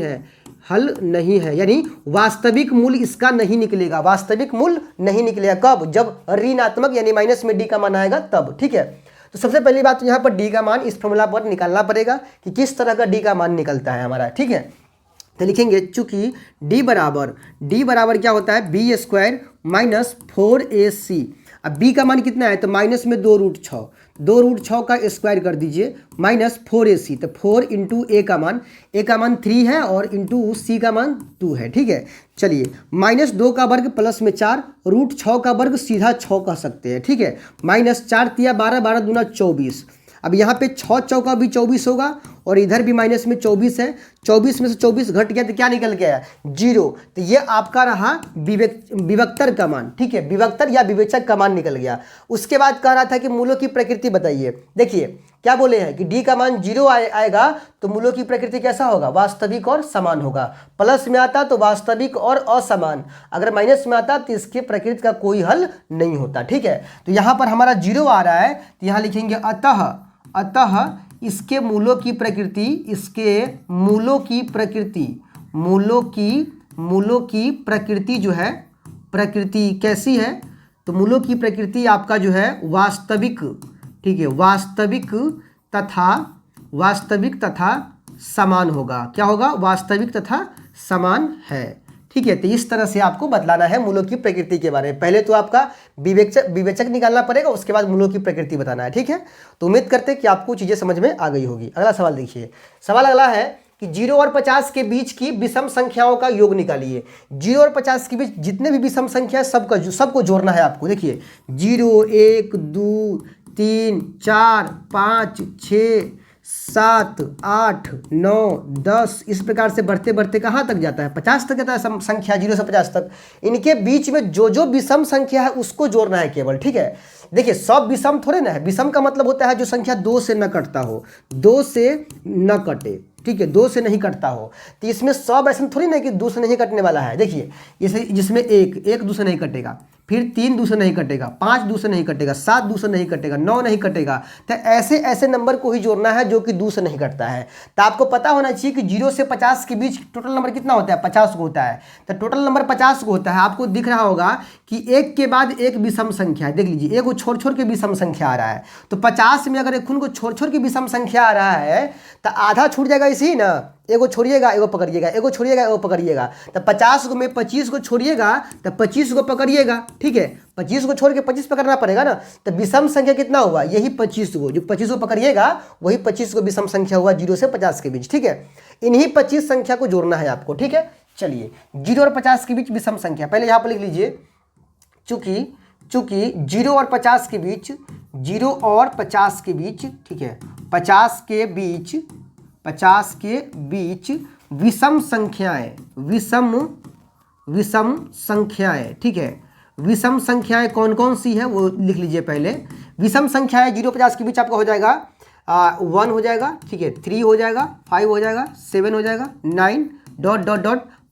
है, यानी वास्तविक मूल इसका नहीं निकलेगा। वास्तविक मूल नहीं निकलेगा कब? जब ऋणात्मक यानी माइनस में d का मान आएगा तब, ठीक है। तो सबसे पहली बात तो यहाँ पर d का मान इस फॉर्मूला पर निकालना पड़ेगा कि किस तरह का d का मान निकलता है हमारा, ठीक है। तो लिखेंगे, चूंकि d बराबर क्या होता है? b² minus 4ac। अब b का मान कितना है? तो माइनस में 2√6 का स्क्वायर कर दीजिए, माइनस 4ac। तो 4 इंटू a का मान 3 है, और इंटू c का मान 2 है, ठीक है। चलिए, माइनस 2 का वर्ग प्लस में 4, √6 का वर्ग सीधा 6 कह सकते हैं, ठीक है। माइनस 4 तिया 12, 12 दूना 24। अब यहाँ पे 6 चौका भी 24 होगा, और इधर भी माइनस में 24 है। 24 में से 24 घट गया तो क्या निकल के आया? 0। तो ये आपका रहा विभक्तर का मान, ठीक है। विभक्तर या विवेचक का मान निकल गया। उसके बाद कह रहा था कि मूलों की प्रकृति बताइए। देखिए क्या बोले हैं कि d का मान 0 आएगा तो मूलों की प्रकृति कैसा होगा? वास्तविक और समान होगा। प्लस में आता तो वास्तविक और असमान, अगर माइनस में आता तो इसके प्रकृति का कोई हल नहीं होता, ठीक है। तो यहाँ पर हमारा 0 आ रहा है, तो यहाँ लिखेंगे अतः इसके मूलों की प्रकृति जो है, प्रकृति कैसी है? तो मूलों की प्रकृति आपका जो है वास्तविक, ठीक है, वास्तविक तथा समान होगा। क्या होगा? वास्तविक तथा समान है, ठीक है। तो इस तरह से आपको बतलाना है मूलों की प्रकृति के बारे में। पहले तो आपका विवेचक निकालना पड़ेगा, उसके बाद मूलों की प्रकृति बताना है, ठीक है। तो उम्मीद करते हैं कि आपको चीज़ें समझ में आ गई होगी। अगला सवाल देखिए। सवाल अगला है कि 0 और 50 के बीच की विषम संख्याओं का योग निकालिए। 0 और 50 के बीच जितने भी विषम संख्या है सबको जोड़ना है आपको। देखिए 0, 1, 2, 3, 4, 5, 6, 7, 8, 9, 10 इस प्रकार से बढ़ते बढ़ते कहाँ तक जाता है? 50 तक जाता है संख्या, 0 से 50 तक। इनके बीच में जो जो विषम संख्या है उसको जोड़ना है केवल, ठीक है। देखिए सब विषम थोड़े ना है, विषम का मतलब होता है जो संख्या 2 से न कटता हो, 2 से न कटे, ठीक है, 2 से नहीं कटता हो। तो इसमें सब ऐसा थोड़ी ना कि 2 से नहीं कटने वाला है। देखिए जैसे जिसमें 1 2 से नहीं कटेगा, फिर 3 2 से नहीं कटेगा, 5 2 से नहीं कटेगा, 7 2 से नहीं कटेगा, 9 नहीं कटेगा। तो ऐसे ऐसे नंबर को ही जोड़ना है जो कि 2 से नहीं कटता है। तो आपको पता होना चाहिए कि 0 से 50 के बीच टोटल नंबर कितना होता है? 50 को होता है। तो टोटल नंबर 50 को होता है। आपको दिख रहा होगा कि एक के बाद एक विषम संख्या है। देख लीजिए, एक को छोड़ छोड़ के विषम संख्या आ रहा है। तो 50 में अगर एक खून को छोड़ छोड़ के विषम संख्या आ रहा है तो आधा छूट जाएगा इसी ना, एगो छोड़िएगा एगो पकड़िएगा, एगो छोड़िएगा एगो पकड़िएगा। तो 50 को में 25 को छोड़िएगा तो 25 को पकड़िएगा, ठीक है। 25 को छोड़ के 25 पकड़ना पड़ेगा ना। तो विषम संख्या कितना हुआ? यही 25 को, जो 25 को पकड़िएगा वही 25 को विषम संख्या हुआ 0 से 50 के बीच, ठीक है। इन्हीं 25 संख्या को जोड़ना है आपको, ठीक है। चलिए 0 और 50 के बीच विषम संख्या, पहले यहाँ पर लिख लीजिए, चूंकि 0 और 50 के बीच, 0 और 50 के बीच, ठीक है, 50 के बीच विषम संख्याएं, ठीक है। विषम संख्याएं कौन कौन सी है वो लिख लीजिए पहले। विषम संख्याएं 0 50 के बीच आपका हो जाएगा 1 हो जाएगा, ठीक है, 3 हो जाएगा, 5 हो जाएगा, 7 हो जाएगा, 9 ...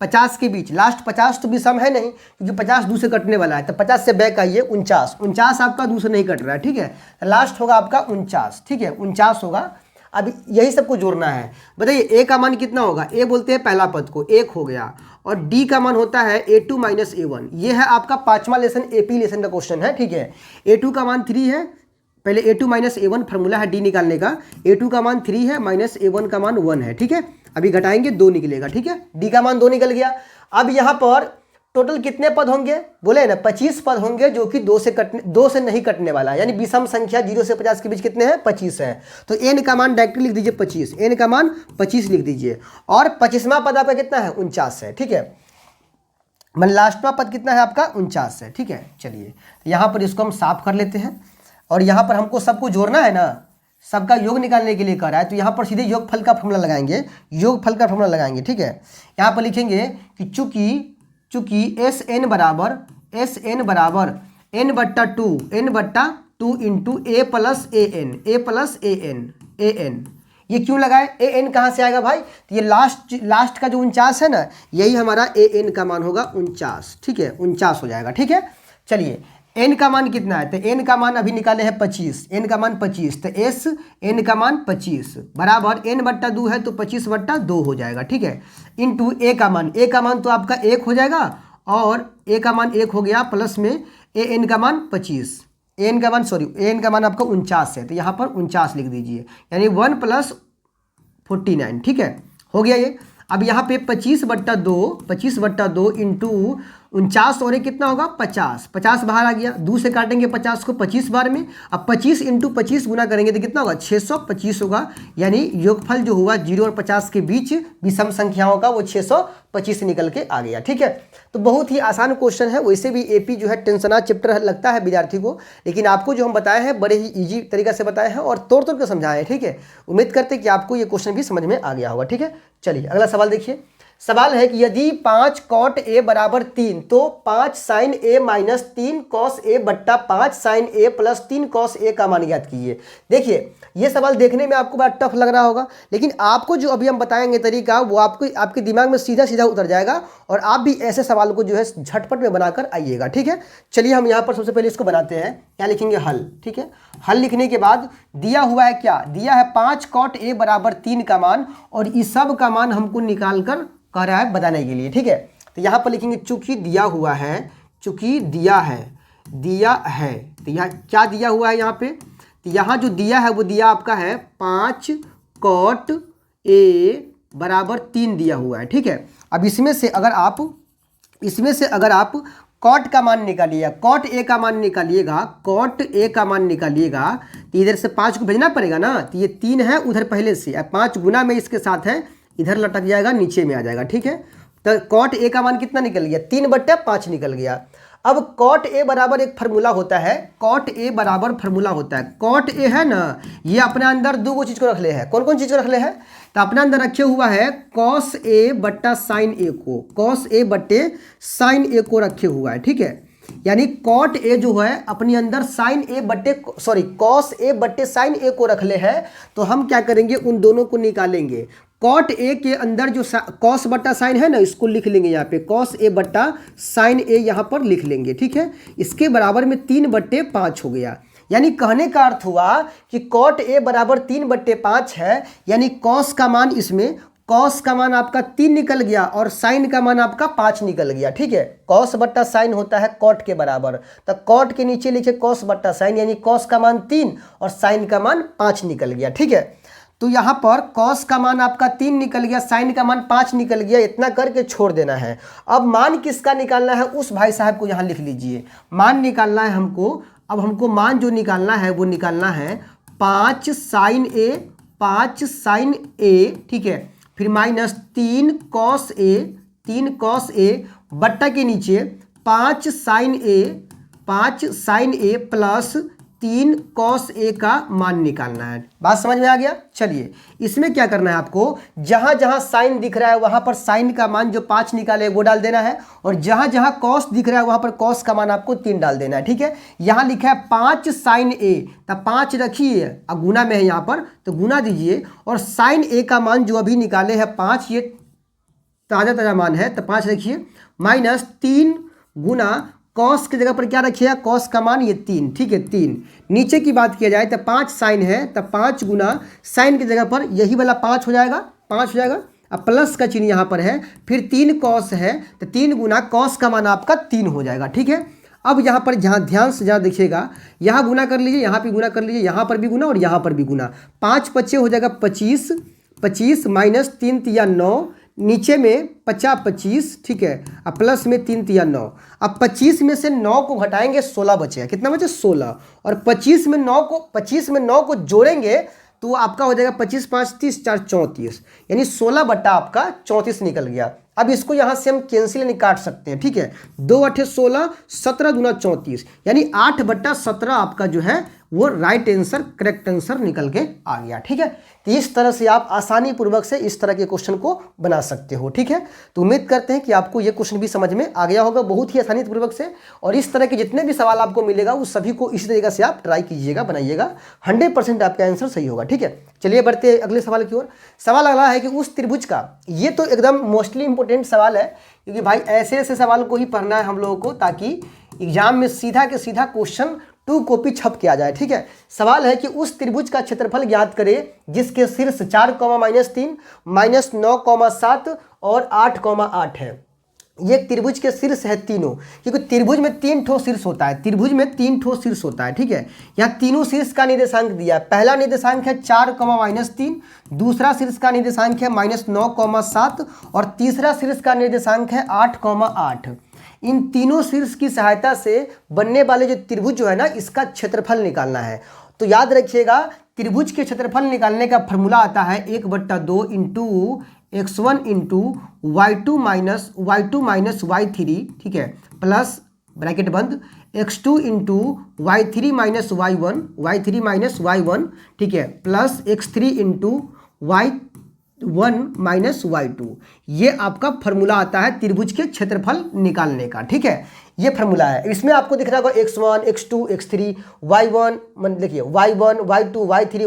50 के बीच, लास्ट 50 तो विषम है नहीं क्योंकि 50 2 से कटने वाला है। तो 50 से बैक आइए, 49 आपका 2 से नहीं कट रहा है, ठीक है। लास्ट होगा आपका 49, ठीक है, 49 होगा। अब यही सबको जोड़ना है। बताइए ए का मान कितना होगा? ए बोलते हैं पहला पद को, 1 हो गया। और डी का मान होता है A2 - A1। ये है आपका 5वां लेसन, AP लेसन का क्वेश्चन है, ठीक है। A2 का मान 3 है, पहले A2 - A1 फार्मूला है डी निकालने का। A2 का मान 3 है, माइनस A1 का मान 1 है, ठीक है। अभी घटाएंगे 2 निकलेगा, ठीक है। डी का मान 2 निकल गया। अब यहाँ पर टोटल कितने पद होंगे? बोले ना 25 पद होंगे जो कि 2 से नहीं कटने वाला है। यानी विषम संख्या 0 से 50 के बीच कितने हैं? 25 है। तो n का मान डायरेक्टली लिख दीजिए 25, n का मान 25 लिख दीजिए। और 25वां पद आपका कितना है? 49 है, ठीक है। मतलब लास्टवां पद कितना है आपका? 49 है, ठीक है। चलिए यहाँ पर इसको हम साफ कर लेते हैं। और यहाँ पर हमको सबको जोड़ना है ना, सबका योग निकालने के लिए कर रहा है। तो यहाँ पर सीधे योगफल का फॉर्मूला लगाएंगे, योगफल का फॉर्मूला लगाएंगे, ठीक है। यहाँ पर लिखेंगे कि चूंकि SN बराबर n/2 इंटू A + AN। ये क्यों लगाए? AN कहाँ से आएगा भाई? तो ये लास्ट का जो 49 है ना, यही हमारा AN का मान होगा 49, ठीक है, 49 हो जाएगा, ठीक है। चलिए n का मान कितना है? तो n का मान अभी निकाले हैं 25, n का मान 25। तो n का मान 25 बराबर n/2 है तो 25/2 हो जाएगा, ठीक है। इंटू a का मान तो आपका 1 हो जाएगा। और a का मान 1 हो गया, प्लस में an का मान 25, an का मान आपका 49 है। तो यहाँ पर 49 लिख दीजिए, यानी 1 + 49, ठीक है, हो गया ये। अब यहाँ पे 25/2 इंटू 49 और कितना होगा? 50 बाहर आ गया, 2 से काटेंगे 50 को 25 बार में। अब 25 इंटू 25 गुना करेंगे तो कितना होगा? 625 होगा। यानी योगफल जो हुआ 0 और 50 के बीच विषम संख्याओं का वो 625 निकल के आ गया, ठीक है। तो बहुत ही आसान क्वेश्चन है। वैसे भी AP जो है टेंशना चैप्टर लगता है विद्यार्थी को, लेकिन आपको जो हम बताए हैं बड़े ही ईजी तरीका से बताए हैं और तोड़ तोड़ के समझाए हैं, ठीक है। उम्मीद करते हैं कि आपको ये क्वेश्चन भी समझ में आ गया होगा, ठीक है। चलिए अगला सवाल देखिए। सवाल है कि यदि 5 cot A बराबर 3 तो 5 sin A - 3 cos A बट्टा 5 sin A + 3 cos A का मान ज्ञात कीजिए। देखिए ये सवाल देखने में आपको बड़ा टफ लग रहा होगा, लेकिन आपको जो अभी हम बताएंगे तरीका वो आपके दिमाग में सीधा सीधा उतर जाएगा और आप भी ऐसे सवाल को जो है झटपट में बनाकर आइएगा, ठीक है। चलिए हम यहाँ पर सबसे पहले इसको बनाते हैं। क्या लिखेंगे? हल, ठीक है। हल लिखने के बाद दिया हुआ है क्या? दिया है 5 cot A बराबर 3 का मान, और इस सब का मान हमको निकाल कर कह रहा है बताने के लिए, ठीक है। तो यहाँ पर लिखेंगे चूंकि दिया हुआ है, तो यहाँ क्या दिया हुआ है? यहाँ पे तो यहाँ जो दिया है वो दिया आपका है 5 cot A बराबर 3 दिया हुआ है, ठीक है। अब इसमें से अगर आप cot का मान निकालिएगा, cot A का मान निकालिएगा, तो इधर से 5 को भेजना पड़ेगा ना। तो ये 3 है उधर पहले से, 5 गुना में इसके साथ है, इधर लटक जाएगा, नीचे में आ जाएगा, ठीक है। तो cot A का मान कितना निकल गया? 3/5 निकल गया। अब कॉट ए बराबर एक फार्मूला होता है, कॉट ए बराबर फार्मूला होता है, कॉट ए है ना, ये अपने अंदर दो चीज को रख ले है। कौन कौन चीज को रख ले है? तो अपने अंदर रखे हुआ है कॉस ए बट्टा साइन ए को, कॉस ए बट्टे साइन ए को रखे हुआ है, ठीक है। यानी कॉट ए जो है अपने अंदर साइन ए बट्टे सॉरी कॉस ए बट्टे साइन ए को रख ले है। तो हम क्या करेंगे, उन दोनों को निकालेंगे। कॉट ए के अंदर जो कॉस बट्टा साइन है ना, इसको लिख लेंगे यहाँ पे, कॉस ए बट्टा साइन ए यहाँ पर लिख लेंगे, ठीक है। इसके बराबर में 3/5 हो गया। यानी कहने का अर्थ हुआ कि कॉट ए बराबर 3/5 है, यानी कॉस का मान इसमें, कॉस का मान आपका 3 निकल गया और साइन का मान आपका 5 निकल गया, ठीक है। कॉस बट्टा साइन होता है कॉट के बराबर, तो कॉट के नीचे लिखे कॉस बट्टा साइन, यानी कॉस का मान 3 और साइन का मान 5 निकल गया, ठीक है। तो यहाँ पर कॉस का मान आपका 3 निकल गया, साइन का मान 5 निकल गया, इतना करके छोड़ देना है। अब मान किसका निकालना है, उस भाई साहब को यहाँ लिख लीजिए। मान निकालना है हमको, अब हमको मान जो निकालना है वो निकालना है 5 साइन ए, 5 साइन ए, ठीक है, फिर minus 3 cos A, 3 cos A बट्टा के नीचे 5 sign A, 5 sign A plus 3 cos A का मान निकालना है। बात समझ में आ गया? चलिए इसमें क्या करना है आपको, जहां जहां साइन दिख रहा है वहां पर साइन का मान जो 5 निकाले वो डाल देना है, और जहां जहां कॉस दिख रहा है वहां पर कॉस का मान आपको 3 डाल देना है, ठीक है। यहां लिखा है 5 साइन ए, तब 5 रखिए, अब गुना में है यहाँ पर तो गुना दीजिए, और साइन ए का मान जो अभी निकाले हैं 5, ये ताज़ा मान है तो 5 रखिए, माइनस 3 गुना कॉस की जगह पर क्या रखिएगा, कॉस का मान ये 3, ठीक है 3। नीचे की बात किया जाए तो 5 साइन है, तब 5 गुना साइन की जगह पर यही वाला 5 हो जाएगा, 5 हो जाएगा। अब प्लस का चिन्ह यहाँ पर है, फिर 3 कॉस है तो 3 गुना कॉस का मान आपका 3 हो जाएगा, ठीक है। अब यहाँ पर जहाँ ध्यान से जहाँ देखिएगा, यहाँ गुना कर लीजिए, यहाँ भी गुना कर लीजिए, यहाँ पर भी गुना और यहाँ पर भी गुना, 5 पच्चे हो जाएगा 25, 25 माइनस 3 तिया 9, नीचे में 50 25, ठीक है, अब प्लस में 3 तिया 9। अब 25 में से 9 को घटाएंगे 16 बचेगा, कितना बचे 16, और 25 में 9 को जोड़ेंगे तो आपका हो जाएगा 25 5 30 4 34, यानी 16 बट्टा आपका 34 निकल गया। अब इसको यहाँ से हम कैंसिल नहीं काट सकते हैं, ठीक है, 2 8 16, 17 दूना 34, यानी 8/17 आपका जो है वो राइट आंसर, करेक्ट आंसर निकल के आ गया, ठीक है। तो इस तरह से आप आसानी पूर्वक से इस तरह के क्वेश्चन को बना सकते हो, ठीक है। तो उम्मीद करते हैं कि आपको ये क्वेश्चन भी समझ में आ गया होगा बहुत ही आसानी पूर्वक से, और इस तरह के जितने भी सवाल आपको मिलेगा उस सभी को इसी तरीके से आप ट्राई कीजिएगा, बनाइएगा, 100% आपका आंसर सही होगा, ठीक है। चलिए बढ़ते हैं अगले सवाल की ओर। सवाल अगला है कि उस त्रिभुज का, ये तो एकदम मोस्टली इंपॉर्टेंट सवाल है, क्योंकि भाई ऐसे ऐसे सवाल को ही पढ़ना है हम लोगों को, ताकि एग्जाम में सीधा के सीधा क्वेश्चन 2 कॉपी छप के आ जाए, ठीक है। सवाल है कि उस त्रिभुज का क्षेत्रफल ज्ञात करें जिसके शीर्ष 4, -3, -9, 7 और 8, है। ये त्रिभुज के शीर्ष है तीनों, क्योंकि त्रिभुज में 3 ठो शीर्ष होता है, त्रिभुज में 3 ठो शीर्ष होता है, ठीक है। यहाँ तीनों शीर्ष का निर्देशांक दिया है। पहला निर्देशांक है 4, -3, दूसरा शीर्ष का निर्देशांक है -9, 7 और तीसरा शीर्ष का निर्देशांक है 8, 8। इन तीनों शीर्ष की सहायता से बनने वाले जो त्रिभुज जो है ना, इसका क्षेत्रफल निकालना है। तो याद रखिएगा, त्रिभुज के क्षेत्रफल निकालने का फॉर्मूला आता है 1/2 into x1 into y2 minus y3, ठीक है, प्लस ब्रैकेट बंद x2 into y3 minus y1, ठीक है, plus x3 into y1 minus y2। ये आपका फॉर्मूला आता है त्रिभुज के क्षेत्रफल निकालने का, ठीक है। ये फॉर्मूला है, इसमें आपको दिख रहा होगा x1 x2 x3 y1, देखिए y1 y2 y3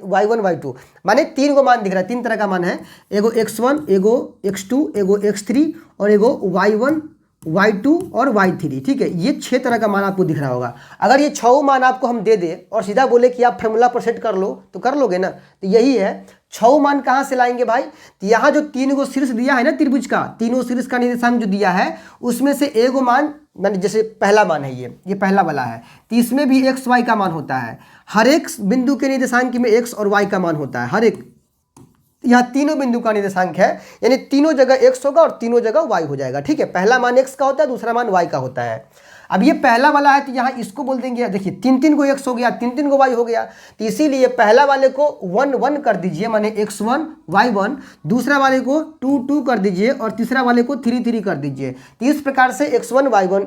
y1 y2, माने 3 को मान दिख रहा है, 3 तरह का मान है, एगो x1 एगो x2 एगो x3 और एगो y1 y2 और y3, ठीक है। ये 6 तरह का मान आपको दिख रहा होगा। अगर ये 6 मान आपको हम दे दे और सीधा बोले कि आप फॉर्मूला पर सेट कर लो, तो कर लोगे ना। तो यही है, 6 मान कहाँ से लाएंगे भाई, तो यहाँ जो 3 को शीर्ष दिया है ना त्रिभुज का, तीनों शीर्ष का निर्देशांक जो दिया है उसमें से एगो मान, मैंने जैसे पहला मान है ये पहला वाला है, तो इसमें भी x y का मान होता है। हर एक बिंदु के निर्देशांक में x और y का मान होता है, हर एक, यहाँ तीनों बिंदु का निर्देशांक है, यानी तीनों जगह x होगा और तीनों जगह y हो जाएगा, ठीक है। पहला मान x का होता है, दूसरा मान y का होता है। अब ये पहला वाला है तो यहाँ इसको बोल देंगे, देखिए 3 3 को x हो गया, 3 3 को y हो गया, तो इसीलिए पहला वाले को 1 1 कर दीजिए, माने x1 y1, दूसरा वाले को 2 2 कर दीजिए और तीसरा वाले को 3 3 कर दीजिए। तो इस प्रकार से x1 y1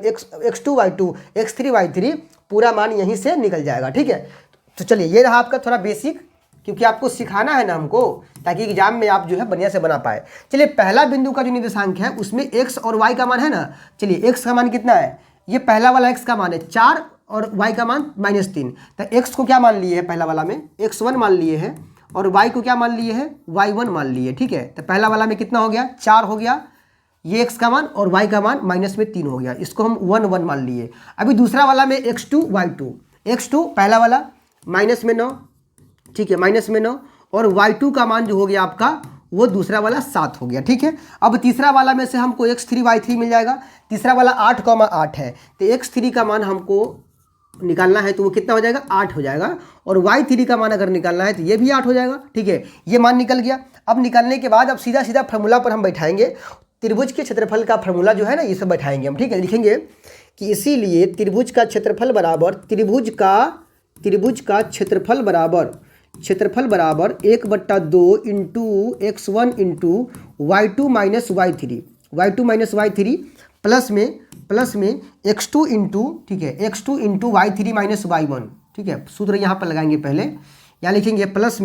x2 y2 x3 y3 पूरा मान यहीं से निकल जाएगा। ठीक है, तो चलिए ये रहा आपका थोड़ा बेसिक, क्योंकि आपको सिखाना है ना हमको, ताकि एग्जाम में आप जो है बढ़िया से बना पाए। चलिए पहला बिंदु का जो निर्देशांक है उसमें x और y का मान है ना, चलिए x का मान कितना है, ये पहला वाला x का मान है 4 और y का मान -3। तो x को क्या मान लिए है, पहला वाला में x1 मान लिए है और y को क्या मान लिए है, y1 मान लिए। ठीक है, तो पहला वाला में कितना हो गया, 4 हो गया ये x का मान और y का मान -3 हो गया, इसको हम 1 1 मान लिए। अभी दूसरा वाला में x2 y2, x2 पहला वाला -9, ठीक है -9, और y2 का मान जो हो गया आपका वो दूसरा वाला 7 हो गया। ठीक है, अब तीसरा वाला में से हमको x3 y3 मिल जाएगा, तीसरा वाला 8,8 है, तो x3 का मान हमको निकालना है तो वो कितना हो जाएगा, 8 हो जाएगा, और y3 का मान अगर निकालना है तो ये भी 8 हो जाएगा। ठीक है, ये मान निकल गया। अब निकालने के बाद अब सीधा सीधा फार्मूला पर हम बैठाएंगे, त्रिभुज के क्षेत्रफल का फार्मूला जो है ना ये सब बैठाएंगे हम। ठीक है, लिखेंगे कि इसीलिए त्रिभुज का क्षेत्रफल बराबर त्रिभुज का क्षेत्रफल बराबर 1/2 into x1 into y2 minus y3 plus में x2 इंटू, ठीक है, x2 into y3 minus y1। ठीक है, सूत्र यहाँ पर लगाएंगे, पहले यहाँ लिखेंगे प्लस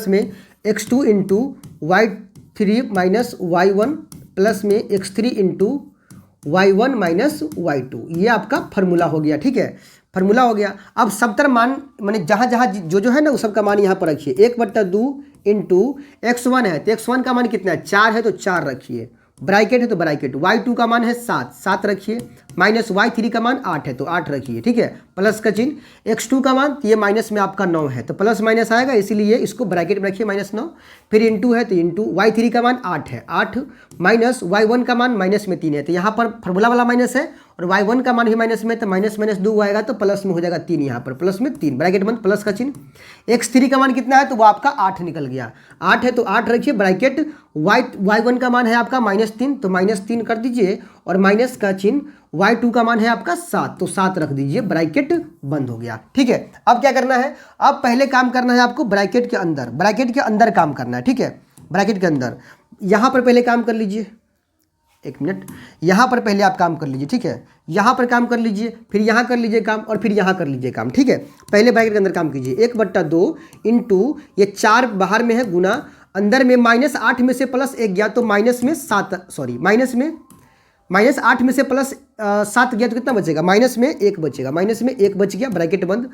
में x2 into y3 minus y1 plus में x3 into y1 minus y2, ये आपका फार्मूला हो गया। ठीक है, फार्मूला हो गया। अब सबतर मान माने जहाँ जो है ना उस सब का मान यहाँ पर रखिए, 1/2 इंटू x1 है तो x1 का मान कितना है, 4 है तो 4 रखिए, ब्रैकेट है तो ब्रैकेट, y2 का मान है 7 रखिए, माइनस y3 का मान 8 है तो 8 रखिए। ठीक है, प्लस का चिन्ह, x2 का मान ये माइनस में आपका 9 है तो प्लस माइनस आएगा, इसीलिए इसको ब्रैकेट में रखिए -9, फिर इंटू है तो इंटू y3 का मान 8 है, 8 माइनस y1 का मान -3 है, तो यहाँ पर फार्मूला वाला माइनस है और y1 का मान भी माइनस में, तो माइनस 2 आएगा तो प्लस में हो जाएगा 3, यहाँ पर प्लस में 3 ब्रैकेट बंद, प्लस का चिन्ह। x3 का मान कितना है तो वो आपका 8 निकल गया, 8 है तो 8 रखिए, ब्रैकेट y1 का मान है आपका -3 तो -3 कर दीजिए, और माइनस का चिन्ह, y2 का मान है आपका 7 तो 7 रख दीजिए, ब्रैकेट बंद हो गया। ठीक है, अब क्या करना है, अब पहले काम करना है आपको ब्रैकेट के अंदर काम करना है। ठीक है, ब्रैकेट के अंदर यहाँ पर पहले काम कर लीजिए, 1 मिनट, यहाँ पर पहले आप काम कर लीजिए। ठीक है, यहाँ पर काम कर लीजिए, फिर यहाँ कर लीजिए काम, और फिर यहाँ कर लीजिए काम। ठीक है, पहले ब्रैकेट के अंदर काम कीजिए, 1/2 इंटू ये 4 बाहर में है गुना, अंदर में -8 में से +1 गया तो माइनस में 8 में से +7 गया तो कितना बचेगा, माइनस में 1 बचेगा, माइनस में 1 बच गया, ब्रैकेट बंद,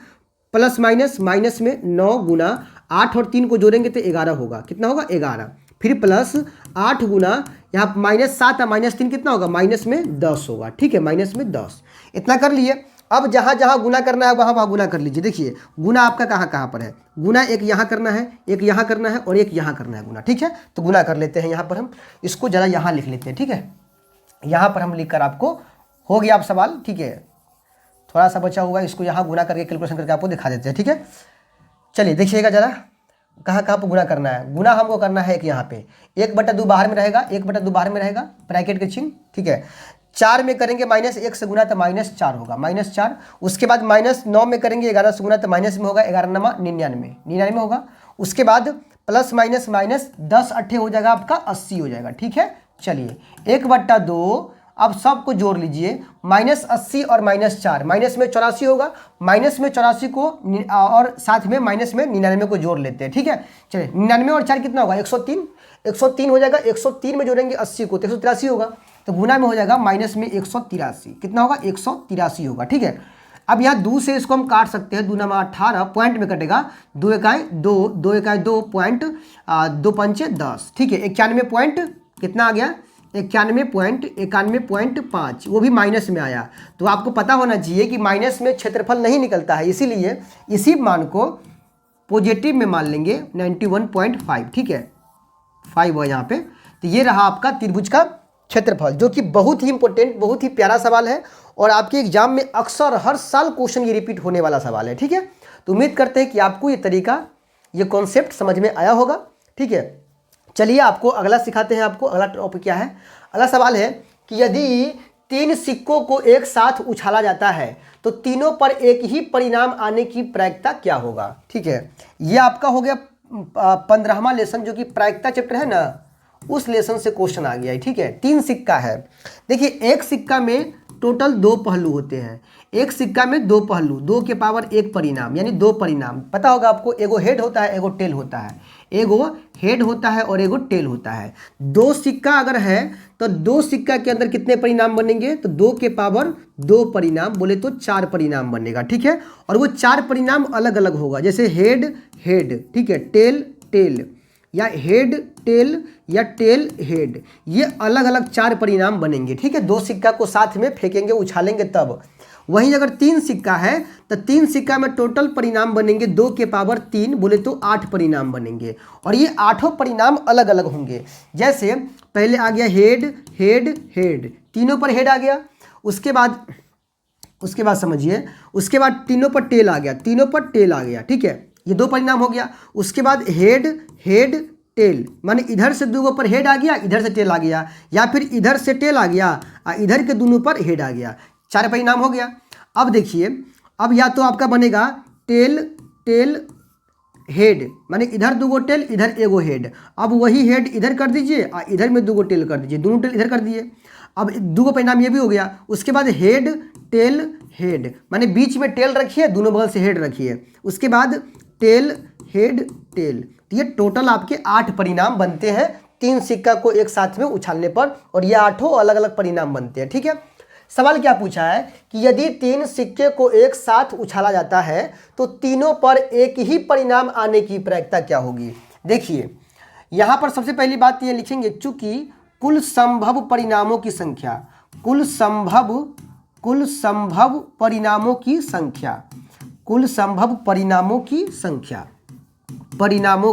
प्लस माइनस में 9 गुना 8 और 3 को जोड़ेंगे तो 11 होगा, कितना होगा 11, फिर प्लस 8 गुना यहाँ -7 और -3 कितना होगा, माइनस में 10 होगा। ठीक है, माइनस में 10, इतना कर लिए। अब जहाँ जहाँ गुना करना है वहाँ गुना कर लीजिए। देखिए गुना आपका कहाँ पर है, गुना एक यहाँ करना है, एक यहाँ करना है और एक यहाँ करना है गुना। ठीक है, तो गुना कर लेते हैं, यहाँ पर हम इसको ज़रा यहाँ लिख लेते हैं। ठीक है, यहाँ पर हम लिख कर आपको हो गया आप सवाल। ठीक है, थोड़ा सा बचा हुआ है, इसको यहाँ गुना करके कैलकुलेशन करके आपको दिखा देते हैं। ठीक है, चलिए देखिएगा ज़रा कहाँ पर गुना करना है। गुना हमको करना है एक यहाँ पे 1/2 बाहर में रहेगा, 1/2 बाहर में रहेगा, ब्रैकेट के चिन्ह। ठीक है, 4 में करेंगे -1 से गुना तो -4 होगा, -4, उसके बाद -9 में करेंगे 11 से गुना तो माइनस में होगा, 11 9 99 होगा, उसके बाद प्लस माइनस 10 8 हो जाएगा आपका 80 हो जाएगा। ठीक है, चलिए 1/2, अब सबको जोड़ लीजिए, -80 और -4, माइनस में 84 होगा, माइनस में 84 को और साथ में माइनस में 99 को जोड़ लेते हैं। ठीक है, चलिए 99 और 4 कितना होगा, 103 हो जाएगा, 103 में जोड़ेंगे 80 को तो 183 होगा, तो गुना में हो जाएगा माइनस में 183, कितना होगा 183 होगा। ठीक है, अब यहाँ 2 से इसको हम काट सकते हैं, 2 9 18 पॉइंट में कटेगा, 2 एकाई 2 पॉइंट 2 पंचे 10। ठीक है, 91 पॉइंट कितना आ गया, 91.5, वो भी माइनस में आया। तो आपको पता होना चाहिए कि माइनस में क्षेत्रफल नहीं निकलता है, इसीलिए इसी मान को पॉजिटिव में मान लेंगे 91.5। ठीक है, 5 है यहाँ पे। तो ये रहा आपका त्रिभुज का क्षेत्रफल, जो कि बहुत ही इंपॉर्टेंट, बहुत ही प्यारा सवाल है, और आपके एग्जाम में अक्सर हर साल क्वेश्चन ये रिपीट होने वाला सवाल है। ठीक है, तो उम्मीद करते हैं कि आपको ये तरीका, ये कॉन्सेप्ट समझ में आया होगा। ठीक है, चलिए आपको अगला सिखाते हैं। आपको अगला टॉपिक क्या है, अगला सवाल है कि यदि तीन सिक्कों को एक साथ उछाला जाता है तो तीनों पर एक ही परिणाम आने की प्रायिकता क्या होगा। ठीक है, ये आपका हो गया 15वां लेसन, जो कि प्रायिकता चैप्टर है ना, उस लेसन से क्वेश्चन आ गया है। ठीक है, तीन सिक्का है। देखिए, एक सिक्का में टोटल 2 पहलू होते हैं। एक सिक्का में 2 पहलू, 2 के पावर 1 परिणाम, यानी 2 परिणाम। पता होगा आपको, एगो हेड होता है, एगो टेल होता है। एगो हेड होता है और एगो टेल होता है। 2 सिक्का अगर है तो 2 सिक्का के अंदर कितने परिणाम बनेंगे, तो 2 के पावर 2 परिणाम, बोले तो 4 परिणाम बनेगा। ठीक है, और वो 4 परिणाम अलग अलग होगा, जैसे हेड हेड, ठीक है, टेल टेल, या हेड टेल, या टेल हेड, ये अलग अलग 4 परिणाम बनेंगे। ठीक है, 2 सिक्का को साथ में फेंकेंगे, उछालेंगे तब। वहीं अगर 3 सिक्का है तो 3 सिक्का में टोटल परिणाम बनेंगे 2 के पावर 3, बोले तो 8 परिणाम बनेंगे, और ये 8 परिणाम अलग अलग होंगे। जैसे पहले आ गया हेड हेड हेड, तीनों पर हेड आ गया। उसके बाद समझिए, उसके बाद तीनों पर टेल आ गया, तीनों पर टेल आ गया। ठीक है, ये 2 परिणाम हो गया। उसके बाद हेड हेड टेल, माने इधर से 2 पर हेड आ गया, इधर से टेल आ गया, या फिर इधर से टेल आ गया और इधर के दोनों पर हेड आ गया। 4 परिणाम हो गया। अब देखिए, अब या तो आपका बनेगा टेल टेल हेड, माने इधर 2 टेल, इधर एगो हेड। अब वही हेड इधर कर दीजिए और इधर में 2 टेल कर दीजिए, दोनों टेल इधर कर दिए। अब 2 परिणाम ये भी हो गया। उसके बाद हेड टेल हेड, माने बीच में टेल रखिए, दोनों बगल से हेड रखिए। उसके बाद टेल हेड टेल, तो ये टोटल आपके 8 परिणाम बनते हैं 3 सिक्का को एक साथ में उछालने पर, और ये 8 अलग अलग परिणाम बनते हैं। ठीक है, सवाल क्या पूछा है कि यदि 3 सिक्के को एक साथ उछाला जाता है तो तीनों पर एक ही परिणाम आने की प्रायिकता क्या होगी। देखिए, यहाँ पर सबसे पहली बात ये लिखेंगे, चूंकि कुल संभव परिणामों की संख्या, कुल संभव परिणामों की संख्या, कुल संभव परिणामों की संख्या, परिणामों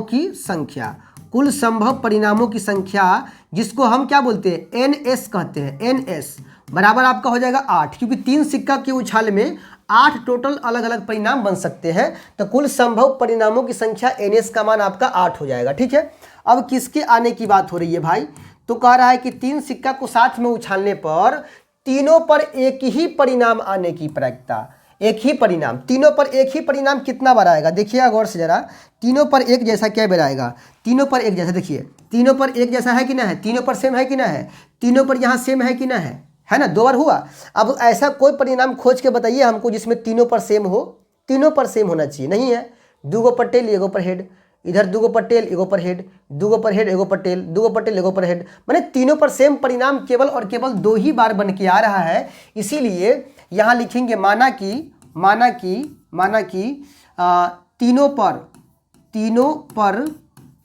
की संख्या, कुल संभव परिणामों की संख्या, जिसको हम क्या बोलते हैं, NS कहते हैं। NS बराबर आपका हो जाएगा 8, क्योंकि 3 सिक्का के उछाल में 8 टोटल अलग अलग परिणाम बन सकते हैं, तो कुल संभव परिणामों की संख्या NS का मान आपका 8 हो जाएगा। ठीक है, अब किसके आने की बात हो रही है भाई, तो कह रहा है कि 3 सिक्का को साथ में उछालने पर तीनों पर एक ही परिणाम आने की प्रायिकता, एक ही परिणाम, तीनों पर एक ही परिणाम कितना बार आएगा, देखिए गौर से जरा। तीनों पर एक जैसा क्या बार आएगा, तीनों पर एक जैसा, देखिए तीनों पर एक जैसा है कि ना है, तीनों पर सेम है कि ना है, तीनों पर यहाँ सेम है कि ना है ना, 2 बार हुआ। अब ऐसा कोई परिणाम खोज के बताइए हमको जिसमें तीनों पर सेम हो, तीनों पर सेम होना चाहिए, नहीं है। 2 पर टेल, एगो पर हेड, इधर 2 पर टेल, एगो पर हेड, 2 पर हेड, एगो पर टेल, 2 पर टेल, एगो पर हेड, माने तीनों पर सेम परिणाम केवल और केवल 2 ही बार बन के आ रहा है। इसीलिए यहाँ लिखेंगे माना कि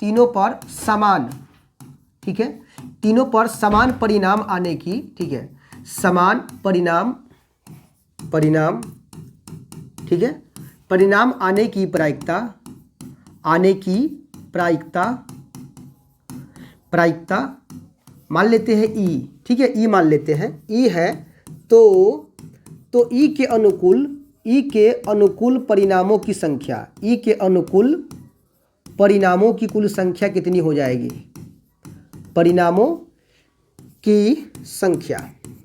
तीनों पर समान, ठीक है, तीनों पर समान परिणाम आने की, ठीक है, समान परिणाम, ठीक है, परिणाम आने की प्रायिकता मान लेते हैं ई, ठीक है, ई मान लेते हैं, ई है तो ई के अनुकूल परिणामों की संख्या, ई के अनुकूल परिणामों की कुल संख्या कितनी हो जाएगी, परिणामों की संख्या,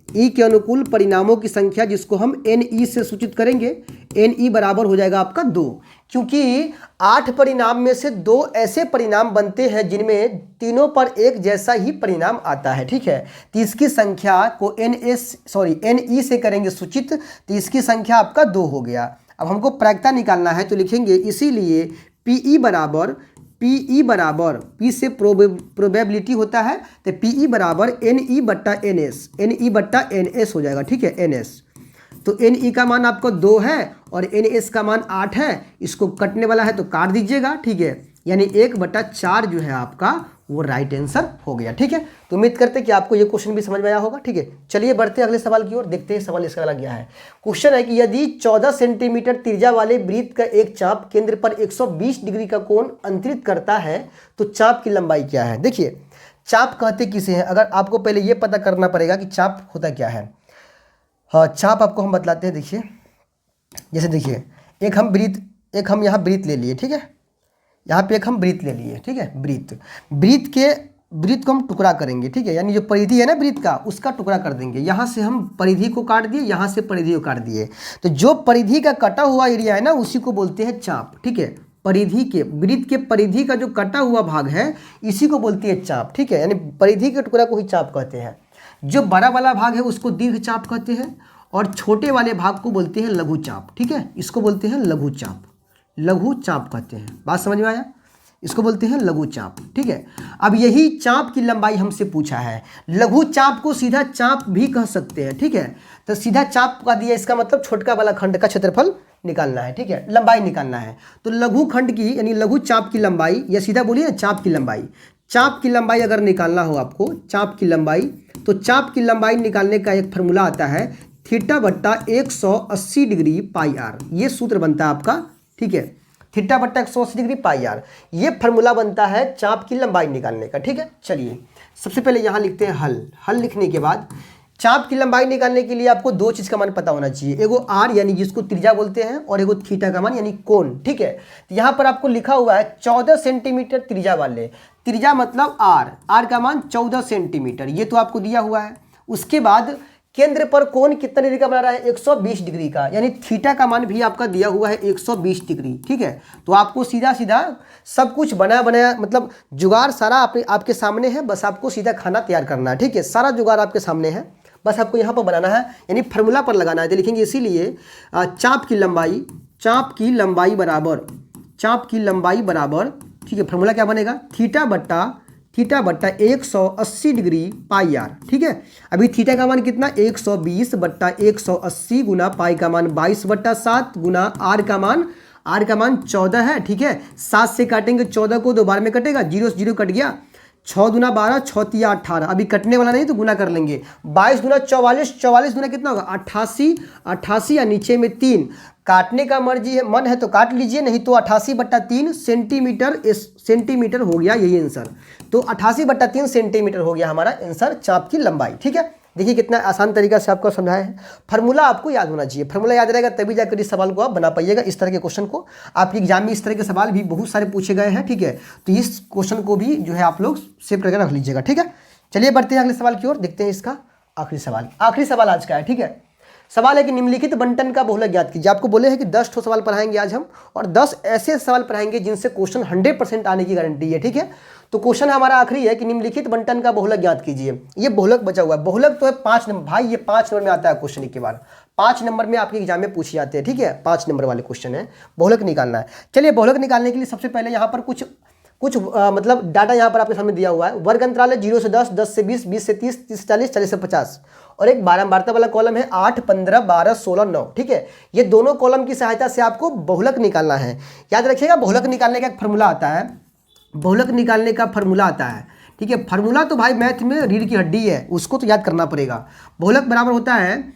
ई के अनुकूल परिणामों की संख्या, जिसको हम NE से सूचित करेंगे। NE बराबर हो जाएगा आपका 2, क्योंकि 8 परिणाम में से 2 ऐसे परिणाम बनते हैं जिनमें तीनों पर एक जैसा ही परिणाम आता है। ठीक है, तो इसकी संख्या को NE से करेंगे सूचित, तो इसकी संख्या आपका 2 हो गया। अब हमको प्रायिकता निकालना है, तो लिखेंगे इसीलिए PE बराबर P से प्रोबेबिलिटी होता है, तो PE बराबर NE बट्टा NS हो जाएगा। ठीक है, NS, तो NE का मान आपको 2 है और NS का मान 8 है, इसको कटने वाला है तो काट दीजिएगा। ठीक है, यानी 1/4 जो है आपका वो राइट आंसर हो गया। ठीक है, तो उम्मीद करते हैं कि आपको ये क्वेश्चन भी समझ में आया होगा। ठीक है, चलिए बढ़ते हैं अगले सवाल की ओर, देखते हैं सवाल इसका अलग क्या है। क्वेश्चन है कि यदि 14 सेंटीमीटर त्रिज्या वाले वृत्त का एक चाप केंद्र पर 120 डिग्री का कोण अंतरित करता है तो चाप की लंबाई क्या है। देखिए, चाप कहते किसे हैं, अगर आपको पहले ये पता करना पड़ेगा कि चाप होता क्या है। हाँ, चाप आपको हम बतलाते हैं। देखिए, जैसे देखिए, एक हम यहाँ वृत्त ले लिए, ठीक है, यहाँ पे एक हम वृत्त ले लिए, ठीक है, वृत्त के वृत्त को हम टुकड़ा करेंगे, ठीक है, यानी जो परिधि है ना वृत्त का, उसका टुकड़ा कर देंगे। यहाँ से हम परिधि को काट दिए, यहाँ से परिधि को काट दिए, तो जो परिधि का कटा हुआ एरिया है ना उसी को बोलते हैं चाप, ठीक है। परिधि के, वृत्त के परिधि का जो कटा हुआ भाग है इसी को बोलती है चाप, ठीक है, यानी परिधि के टुकड़ा को ही चाप कहते हैं। जो बड़ा वाला भाग है उसको दीर्घ चाप कहते हैं और छोटे वाले भाग को बोलते हैं लघु चाप, ठीक है, इसको बोलते हैं लघु चाप, लघु चाप कहते हैं। बात समझ में आया? इसको बोलते हैं लघु चाप, ठीक है। अब यही चाप की लंबाई हमसे पूछा है। लघु चाप को सीधा चाप भी कह सकते हैं, ठीक है। तो सीधा चाप का दिया, इसका मतलब छोटका वाला खंड का क्षेत्रफल निकालना है, ठीक है, लंबाई निकालना है। तो लघु खंड की यानी लघु चाप की लंबाई, या सीधा बोलिए ना चाप की लंबाई, चाप की लंबाई अगर निकालना हो आपको, चाप की लंबाई, तो चाप की लंबाई निकालने का एक फॉर्मूला आता है थीटा बट्टा 180 डिग्री पाई आर। ये सूत्र बनता है आपका, ठीक है, थीटा बट्टा 180 डिग्री पाई आर, ये फॉर्मूला बनता है चाप की लंबाई निकालने का, ठीक है। चलिए सबसे पहले यहाँ लिखते हैं हल। हल लिखने के बाद चाप की लंबाई निकालने के लिए आपको दो चीज़ का मान पता होना चाहिए, एगो आर यानी जिसको त्रिज्या बोलते हैं, और एगो थीटा का मान यानी कोण, ठीक है। तो यहाँ पर आपको लिखा हुआ है 14 सेंटीमीटर त्रिज्या वाले, त्रिज्या मतलब आर, आर का मान 14 सेंटीमीटर, ये तो आपको दिया हुआ है। उसके बाद केंद्र पर कोण कितना डिग्री का बना रहा है? 120 डिग्री का, यानी थीटा का मान भी आपका दिया हुआ है 120 डिग्री, ठीक है। तो आपको सीधा सीधा सब कुछ बनाया बनाया मतलब जुगाड़ सारा आपके सामने है, बस आपको सीधा खाना तैयार करना है, ठीक है। सारा जुगाड़ आपके सामने है, बस आपको यहाँ पर बनाना है, यानी फार्मूला पर लगाना है। तो लिखेंगे इसीलिए चाप की लंबाई, चाप की लंबाई बराबर, चाप की लंबाई बराबर, ठीक है, फार्मूला क्या बनेगा? थीटा बट्टा 180 डिग्री पाई आर, ठीक है। अभी थीटा का मान कितना? 120 बट्टा 180 गुना पाई का मान 22/7 गुना आर का मान 14 है, ठीक है। 7 से काटेंगे 14 को, 2 बार में कटेगा, 0 से 0 कट गया, 6 दूना 12, 6 तिया 18, अभी कटने वाला नहीं तो गुना कर लेंगे, 22 दूना 44, 44 दूना कितना होगा? 88, 88 या नीचे में 3, काटने का मर्जी है, मन है तो काट लीजिए, नहीं तो 88/3 सेंटीमीटर हो गया, यही आंसर। तो 88/3 सेंटीमीटर हो गया हमारा आंसर चाप की लंबाई, ठीक है। देखिए कितना आसान तरीका से आपको समझाया है। फार्मूला आपको याद होना चाहिए, फार्मूला याद रहेगा तभी जाकर इस सवाल को आप बना पाइएगा। इस तरह के क्वेश्चन को आपके एग्जाम में इस तरह के सवाल भी बहुत सारे पूछे गए हैं, ठीक है। तो इस क्वेश्चन को भी जो है आप लोग सेव करके रख लीजिएगा, ठीक है। चलिए बढ़ते हैं अगले सवाल की ओर, देखते हैं इसका आखिरी सवाल। आखिरी सवाल आज का है, ठीक है। सवाल है कि निम्नलिखित बंटन का बहुलक ज्ञात कीजिए। आपको बोले हैं कि 10 ठो सवाल पढ़ाएंगे आज हम, और 10 ऐसे सवाल पढ़ाएंगे जिनसे क्वेश्चन 100% आने की गारंटी है, ठीक है। तो क्वेश्चन हमारा आखिरी है कि निम्नलिखित बंटन का बहुलक ज्ञात कीजिए। ये बहुलक बचा हुआ है, बहुलक तो है 5 नंबर, भाई ये 5 नंबर में आता है क्वेश्चन, एक बार 5 नंबर में आपके एग्जाम में पूछे जाते हैं, ठीक है। 5 नंबर वाले क्वेश्चन है, बहुलक निकालना है। चलिए बहुलक निकालने के लिए सबसे पहले यहाँ पर कुछ मतलब डाटा यहाँ पर आपके सामने दिया हुआ है। वर्ग अंतराल है 0 से 10, 10 से 20, 20 से 30, 30 से 40, 40 से 50, और एक बारंबारता वाला कॉलम है 8, 15, 12, 16, 9, ठीक है। ये दोनों कॉलम की सहायता से आपको बहुलक निकालना है। याद रखिएगा बहुलक निकालने का एक फार्मूला आता है, बहुलक निकालने का फार्मूला आता है, ठीक है। फार्मूला तो भाई मैथ में रीढ़ की हड्डी है, उसको तो याद करना पड़ेगा। बहुलक बराबर होता है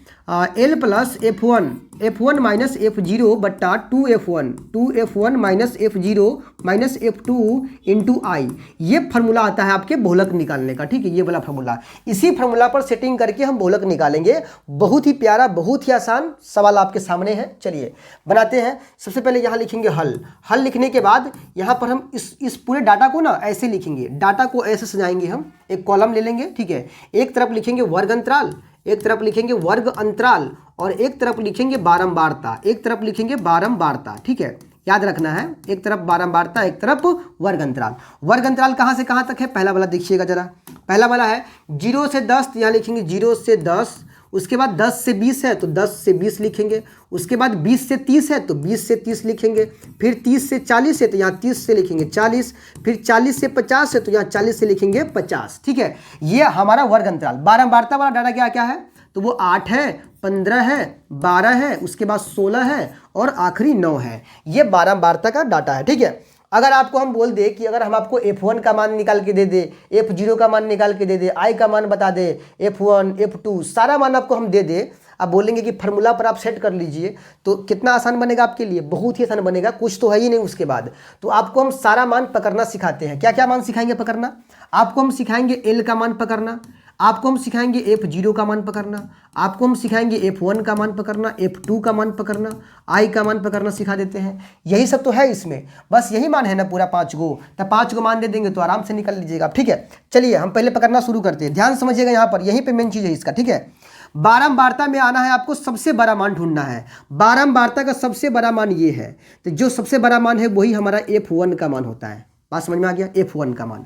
L plus F1 minus F0 बट्टा 2F1 minus F0 minus F2 into आई। ये फार्मूला आता है आपके बहुलक निकालने का, ठीक है, ये वाला फार्मूला। इसी फार्मूला पर सेटिंग करके हम बहुलक निकालेंगे। बहुत ही प्यारा, बहुत ही आसान सवाल आपके सामने है। चलिए बनाते हैं। सबसे पहले यहाँ लिखेंगे हल। हल लिखने के बाद यहाँ पर हम इस पूरे डाटा को ना ऐसे लिखेंगे, डाटा को ऐसे सजाएंगे हम। एक कॉलम ले लेंगे, ठीक है, एक तरफ लिखेंगे वर्ग अंतराल, एक तरफ लिखेंगे वर्ग अंतराल, और एक तरफ लिखेंगे बारंबारता, एक तरफ लिखेंगे बारंबारता, ठीक है। याद रखना है, एक तरफ बारंबारता, एक तरफ वर्ग अंतराल। वर्ग अंतराल कहाँ से कहाँ तक है? पहला वाला देखिएगा जरा, पहला वाला है 0 से 10, तो यहाँ लिखेंगे 0 से 10, उसके बाद 10 से 20 है तो 10 से 20 लिखेंगे, उसके बाद 20 से 30 है तो 20 से 30 लिखेंगे, फिर 30 से 40 है तो यहाँ 30 से लिखेंगे 40, फिर 40 से 50 है तो यहाँ 40 से लिखेंगे 50, ठीक है। ये हमारा वर्ग अंतराल। बारंबारता वाला डाटा क्या क्या है? तो वो 8 है, 15 है, 12 है, उसके बाद 16 है, और आखिरी 9 है। ये बारंबारता का डाटा है, ठीक है। अगर आपको हम बोल दे कि अगर हम आपको F1 का मान निकाल के दे दे, F0 का मान निकाल के दे दे, I का मान बता दे, F1, F2 सारा मान आपको हम दे दे, आप बोलेंगे कि फार्मूला पर आप सेट कर लीजिए, तो कितना आसान बनेगा आपके लिए? बहुत ही आसान बनेगा, कुछ तो है ही नहीं उसके बाद। तो आपको हम सारा मान पकड़ना सिखाते हैं। क्या क्या मान सिखाएंगे पकड़ना? आपको हम सिखाएंगे L का मान पकड़ना, आपको हम सिखाएंगे F0 का मान पकड़ना, आपको हम सिखाएंगे F1 का मान पकड़ना, F2 का मान पकड़ना, I का मान पकड़ना सिखा देते हैं। यही सब तो है इसमें, बस यही मान है ना पूरा 5 गो, तो 5 गो मान दे देंगे तो आराम से निकल लीजिएगा। ठीक है, चलिए हम पहले पकड़ना शुरू करते हैं। ध्यान समझिएगा यहाँ पर, यहीं पे मेन चीज़ है इसका। ठीक है, बारंबारता में आना है, आपको सबसे बड़ा मान ढूंढना है। बारंबारता का सबसे बड़ा मान ये है, तो जो सबसे बड़ा मान है वही हमारा F1 का मान होता है। बात समझ में आ गया? F1 का मान,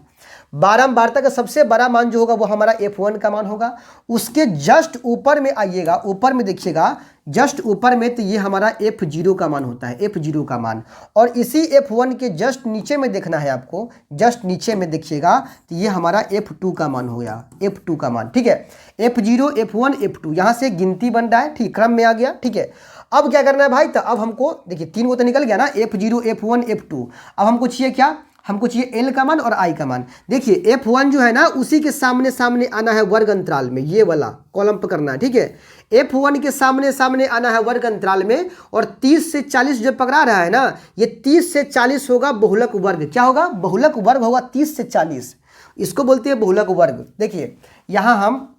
बारंबारता का सबसे बड़ा मान जो होगा वो हमारा F1 का मान होगा। उसके जस्ट ऊपर में आइएगा, ऊपर में देखिएगा, जस्ट ऊपर में, तो ये हमारा F0 का मान होता है, F0 का मान। और इसी F1 के जस्ट नीचे में देखना है आपको, जस्ट नीचे में देखिएगा, तो ये हमारा F2 का मान हो गया, F2 का मान। ठीक है, F0, F1, F2, यहाँ से गिनती बन रहा है, ठीक, क्रम में आ गया। ठीक है, अब क्या करना है भाई, तो अब हमको देखिए 3 वो तो निकल गया ना, F0, F1, F2। अब हमको चाहिए क्या, हमको चाहिए L का मान और I का मान। देखिए F1 जो है ना, उसी के सामने सामने आना है वर्ग अंतराल में, ये वाला कॉलम पकड़ना है। ठीक है, F1 के सामने सामने आना है वर्ग अंतराल में, और 30 से 40 जो पकड़ा रहा है ना, ये 30 से 40 होगा बहुलक वर्ग। क्या होगा? बहुलक वर्ग होगा 30 से 40, इसको बोलते हैं बहुलक वर्ग। देखिए यहाँ हम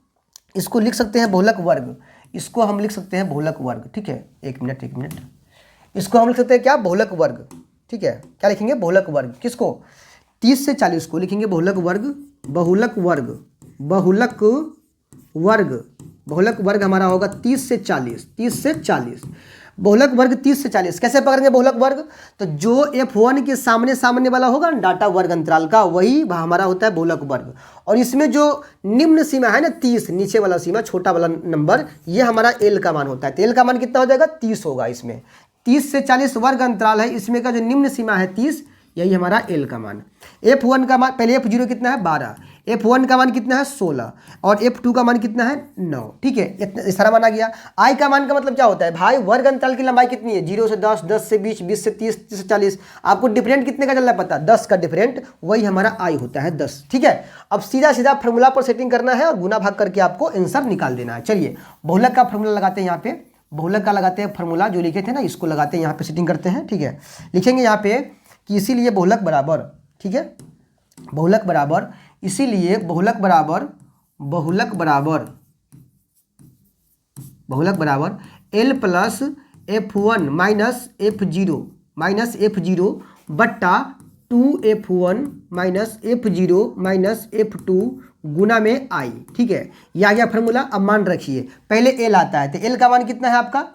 इसको लिख सकते हैं बहुलक वर्ग, इसको हम लिख सकते हैं बहुलक वर्ग। ठीक है, एक मिनट, इसको हम लिख सकते हैं क्या, बहुलक वर्ग। ठीक है, क्या लिखेंगे, बहुलक वर्ग। किसको? 30 से 40 को लिखेंगे बहुलक वर्ग, बहुलक वर्ग, बहुलक वर्ग, बहुलक वर्ग हमारा होगा 30 से 40, 30 से 40, बहुलक वर्ग 30 से 40। कैसे पकड़ेंगे बहुलक वर्ग? तो जो F1 के सामने सामने वाला होगा ना डाटा वर्ग अंतराल का, वही हमारा होता है बहुलक वर्ग। और इसमें जो निम्न सीमा है ना 30, नीचे वाला सीमा, छोटा वाला नंबर, ये हमारा L का मान होता है। तो L का मान कितना हो जाएगा? 30 होगा। इसमें 30 से 40 वर्ग अंतराल है, इसमें का जो निम्न सीमा है 30, यही हमारा L का मान। F1 का मान, पहले F0 कितना है 12, F1 का मान कितना है 16, और F2 का मान कितना है 9। ठीक है, इतना सारा मान आ गया। I का मान का मतलब क्या होता है भाई, वर्ग अंतराल की लंबाई कितनी है, 0 से 10, 10 से 20, 20 से 30, 30 से 40। आपको डिफरेंट कितने का चल रहा है पता, 10 का डिफरेंट, वही हमारा I होता है 10। ठीक है, अब सीधा सीधा फार्मूला पर सेटिंग करना है और गुना भाग करके आपको आंसर निकाल देना है। चलिए बहुलक का फार्मूला लगाते हैं, यहाँ पे बहुलक का लगाते हैं फार्मूला, जो लिखे थे ना, इसको लगाते हैं, यहाँ पे सेटिंग करते हैं। ठीक है, लिखेंगे यहाँ पे कि इसीलिए बहुलक बराबर, ठीक है, बहुलक बराबर, इसीलिए बहुलक बराबर, बहुलक बराबर, बहुलक बराबर L plus F1 minus F0 बट्टा 2F1 minus F0 minus F2 गुना में I। ठीक है, यह आ गया फार्मूला। अब मान रखिए, पहले L आता है, तो L का मान कितना है आपका,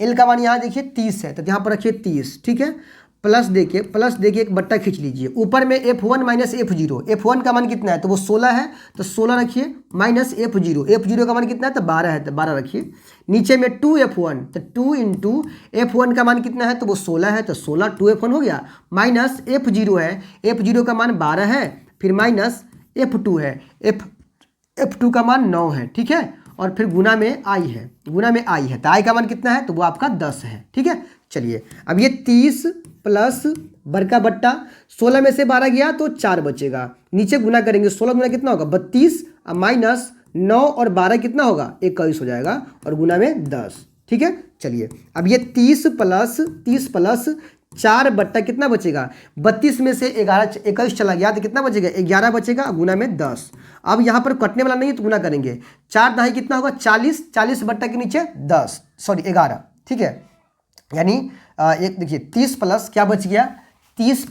L का मान यहाँ देखिए 30 है, तो यहाँ पर रखिए 30। ठीक है, प्लस देखिए एक बट्टा खींच लीजिए, ऊपर में F1 माइनस F0, F1 का मान कितना है, तो वो 16 है, तो 16 रखिए, माइनस F0 का मान कितना है, तो 12 है, तो 12 रखिए। नीचे में 2F1, तो 2 इंटू F1 का मान कितना है, तो वो 16 है, तो 16 2F1 हो गया, माइनस F0 है, F0 का मान 12 है, फिर माइनस F2 है, F2 का मान 9 है। ठीक है, और फिर गुना में I है, गुना में I है, तो I का मान कितना है, तो वो आपका 10 है। ठीक है, चलिए अब ये 30 प्लस बड़का बट्टा 16 में से 12 गया तो 4 बचेगा, नीचे गुना करेंगे, 16 गुना कितना होगा 32, माइनस 9 और 12 कितना होगा 21 हो जाएगा, और गुना में 10। ठीक है, चलिए अब ये 30 प्लस 4 बट्टा कितना बचेगा, 32 में से 21 चला गया तो कितना बचेगा 11 बचेगा, गुना में 10। अब यहाँ पर कटने वाला नहीं है तो गुना करेंगे, 4 दहाई कितना होगा 40, 40 बट्टा के नीचे 11। ठीक है, यानी एक देखिए 30 प्लस क्या बच गया, 30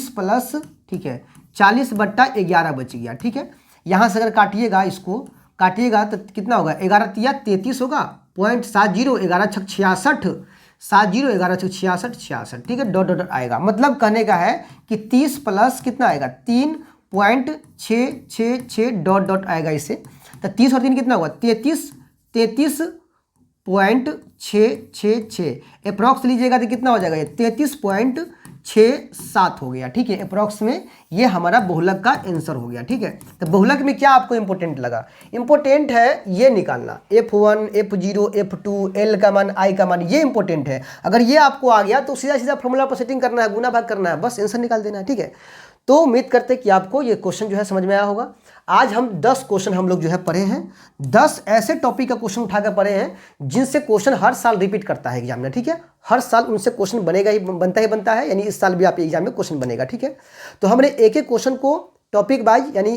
प्लस ठीक है 40 बट्टा 11 बच गया। ठीक है, यहाँ से अगर काटिएगा, इसको काटिएगा तो कितना होगा, 11 तिया 33 होगा, 0.70, 11 छक 66, 70, 11 छक 66। ठीक है, डॉट डॉट आएगा, मतलब कहने का है कि 30 प्लस कितना आएगा 3.666 डॉट डॉट आएगा इससे, तो 30 और 3 कितना होगा 33.666, अप्रॉक्स लीजिएगा तो कितना हो जाएगा ये 33.67 हो गया। ठीक है, अप्रॉक्स में ये हमारा बहुलक का आंसर हो गया। ठीक है, तो बहुलक में क्या आपको इंपॉर्टेंट लगा, इंपॉर्टेंट है ये निकालना, F1, F0, F2, L का मान, I का मान, ये इंपॉर्टेंट है। अगर ये आपको आ गया तो सीधा सीधा फॉर्मूला पर सेटिंग करना है, गुना भाग करना है, बस आंसर निकाल देना है। ठीक है, तो उम्मीद करते हैं कि आपको ये क्वेश्चन जो है समझ में आया होगा। आज हम 10 क्वेश्चन हम लोग जो है पढ़े हैं, 10 ऐसे टॉपिक का क्वेश्चन उठाकर पढ़े हैं जिनसे क्वेश्चन हर साल रिपीट करता है एग्जाम में। ठीक है, हर साल उनसे क्वेश्चन बनता है, यानी इस साल भी आप एग्जाम में क्वेश्चन बनेगा। ठीक है, तो हमने एक एक क्वेश्चन को टॉपिक वाइज यानी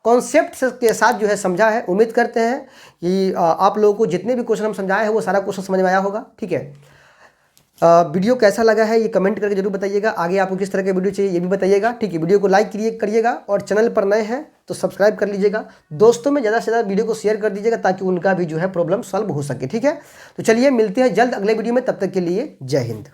कॉन्सेप्ट के साथ जो है समझा है। उम्मीद करते हैं कि आप लोगों को जितने भी क्वेश्चन हम समझाए हैं वो सारा क्वेश्चन समझ में आया होगा। ठीक है, वीडियो कैसा लगा है ये कमेंट करके जरूर बताइएगा। आगे आपको किस तरह के वीडियो चाहिए ये भी बताइएगा। ठीक है, वीडियो को लाइक करिएगा और चैनल पर नए हैं तो सब्सक्राइब कर लीजिएगा। दोस्तों में ज़्यादा से ज़्यादा वीडियो को शेयर कर दीजिएगा ताकि उनका भी जो है प्रॉब्लम सॉल्व हो सके। ठीक है, तो चलिए मिलते हैं जल्द अगले वीडियो में, तब तक के लिए जय हिंद।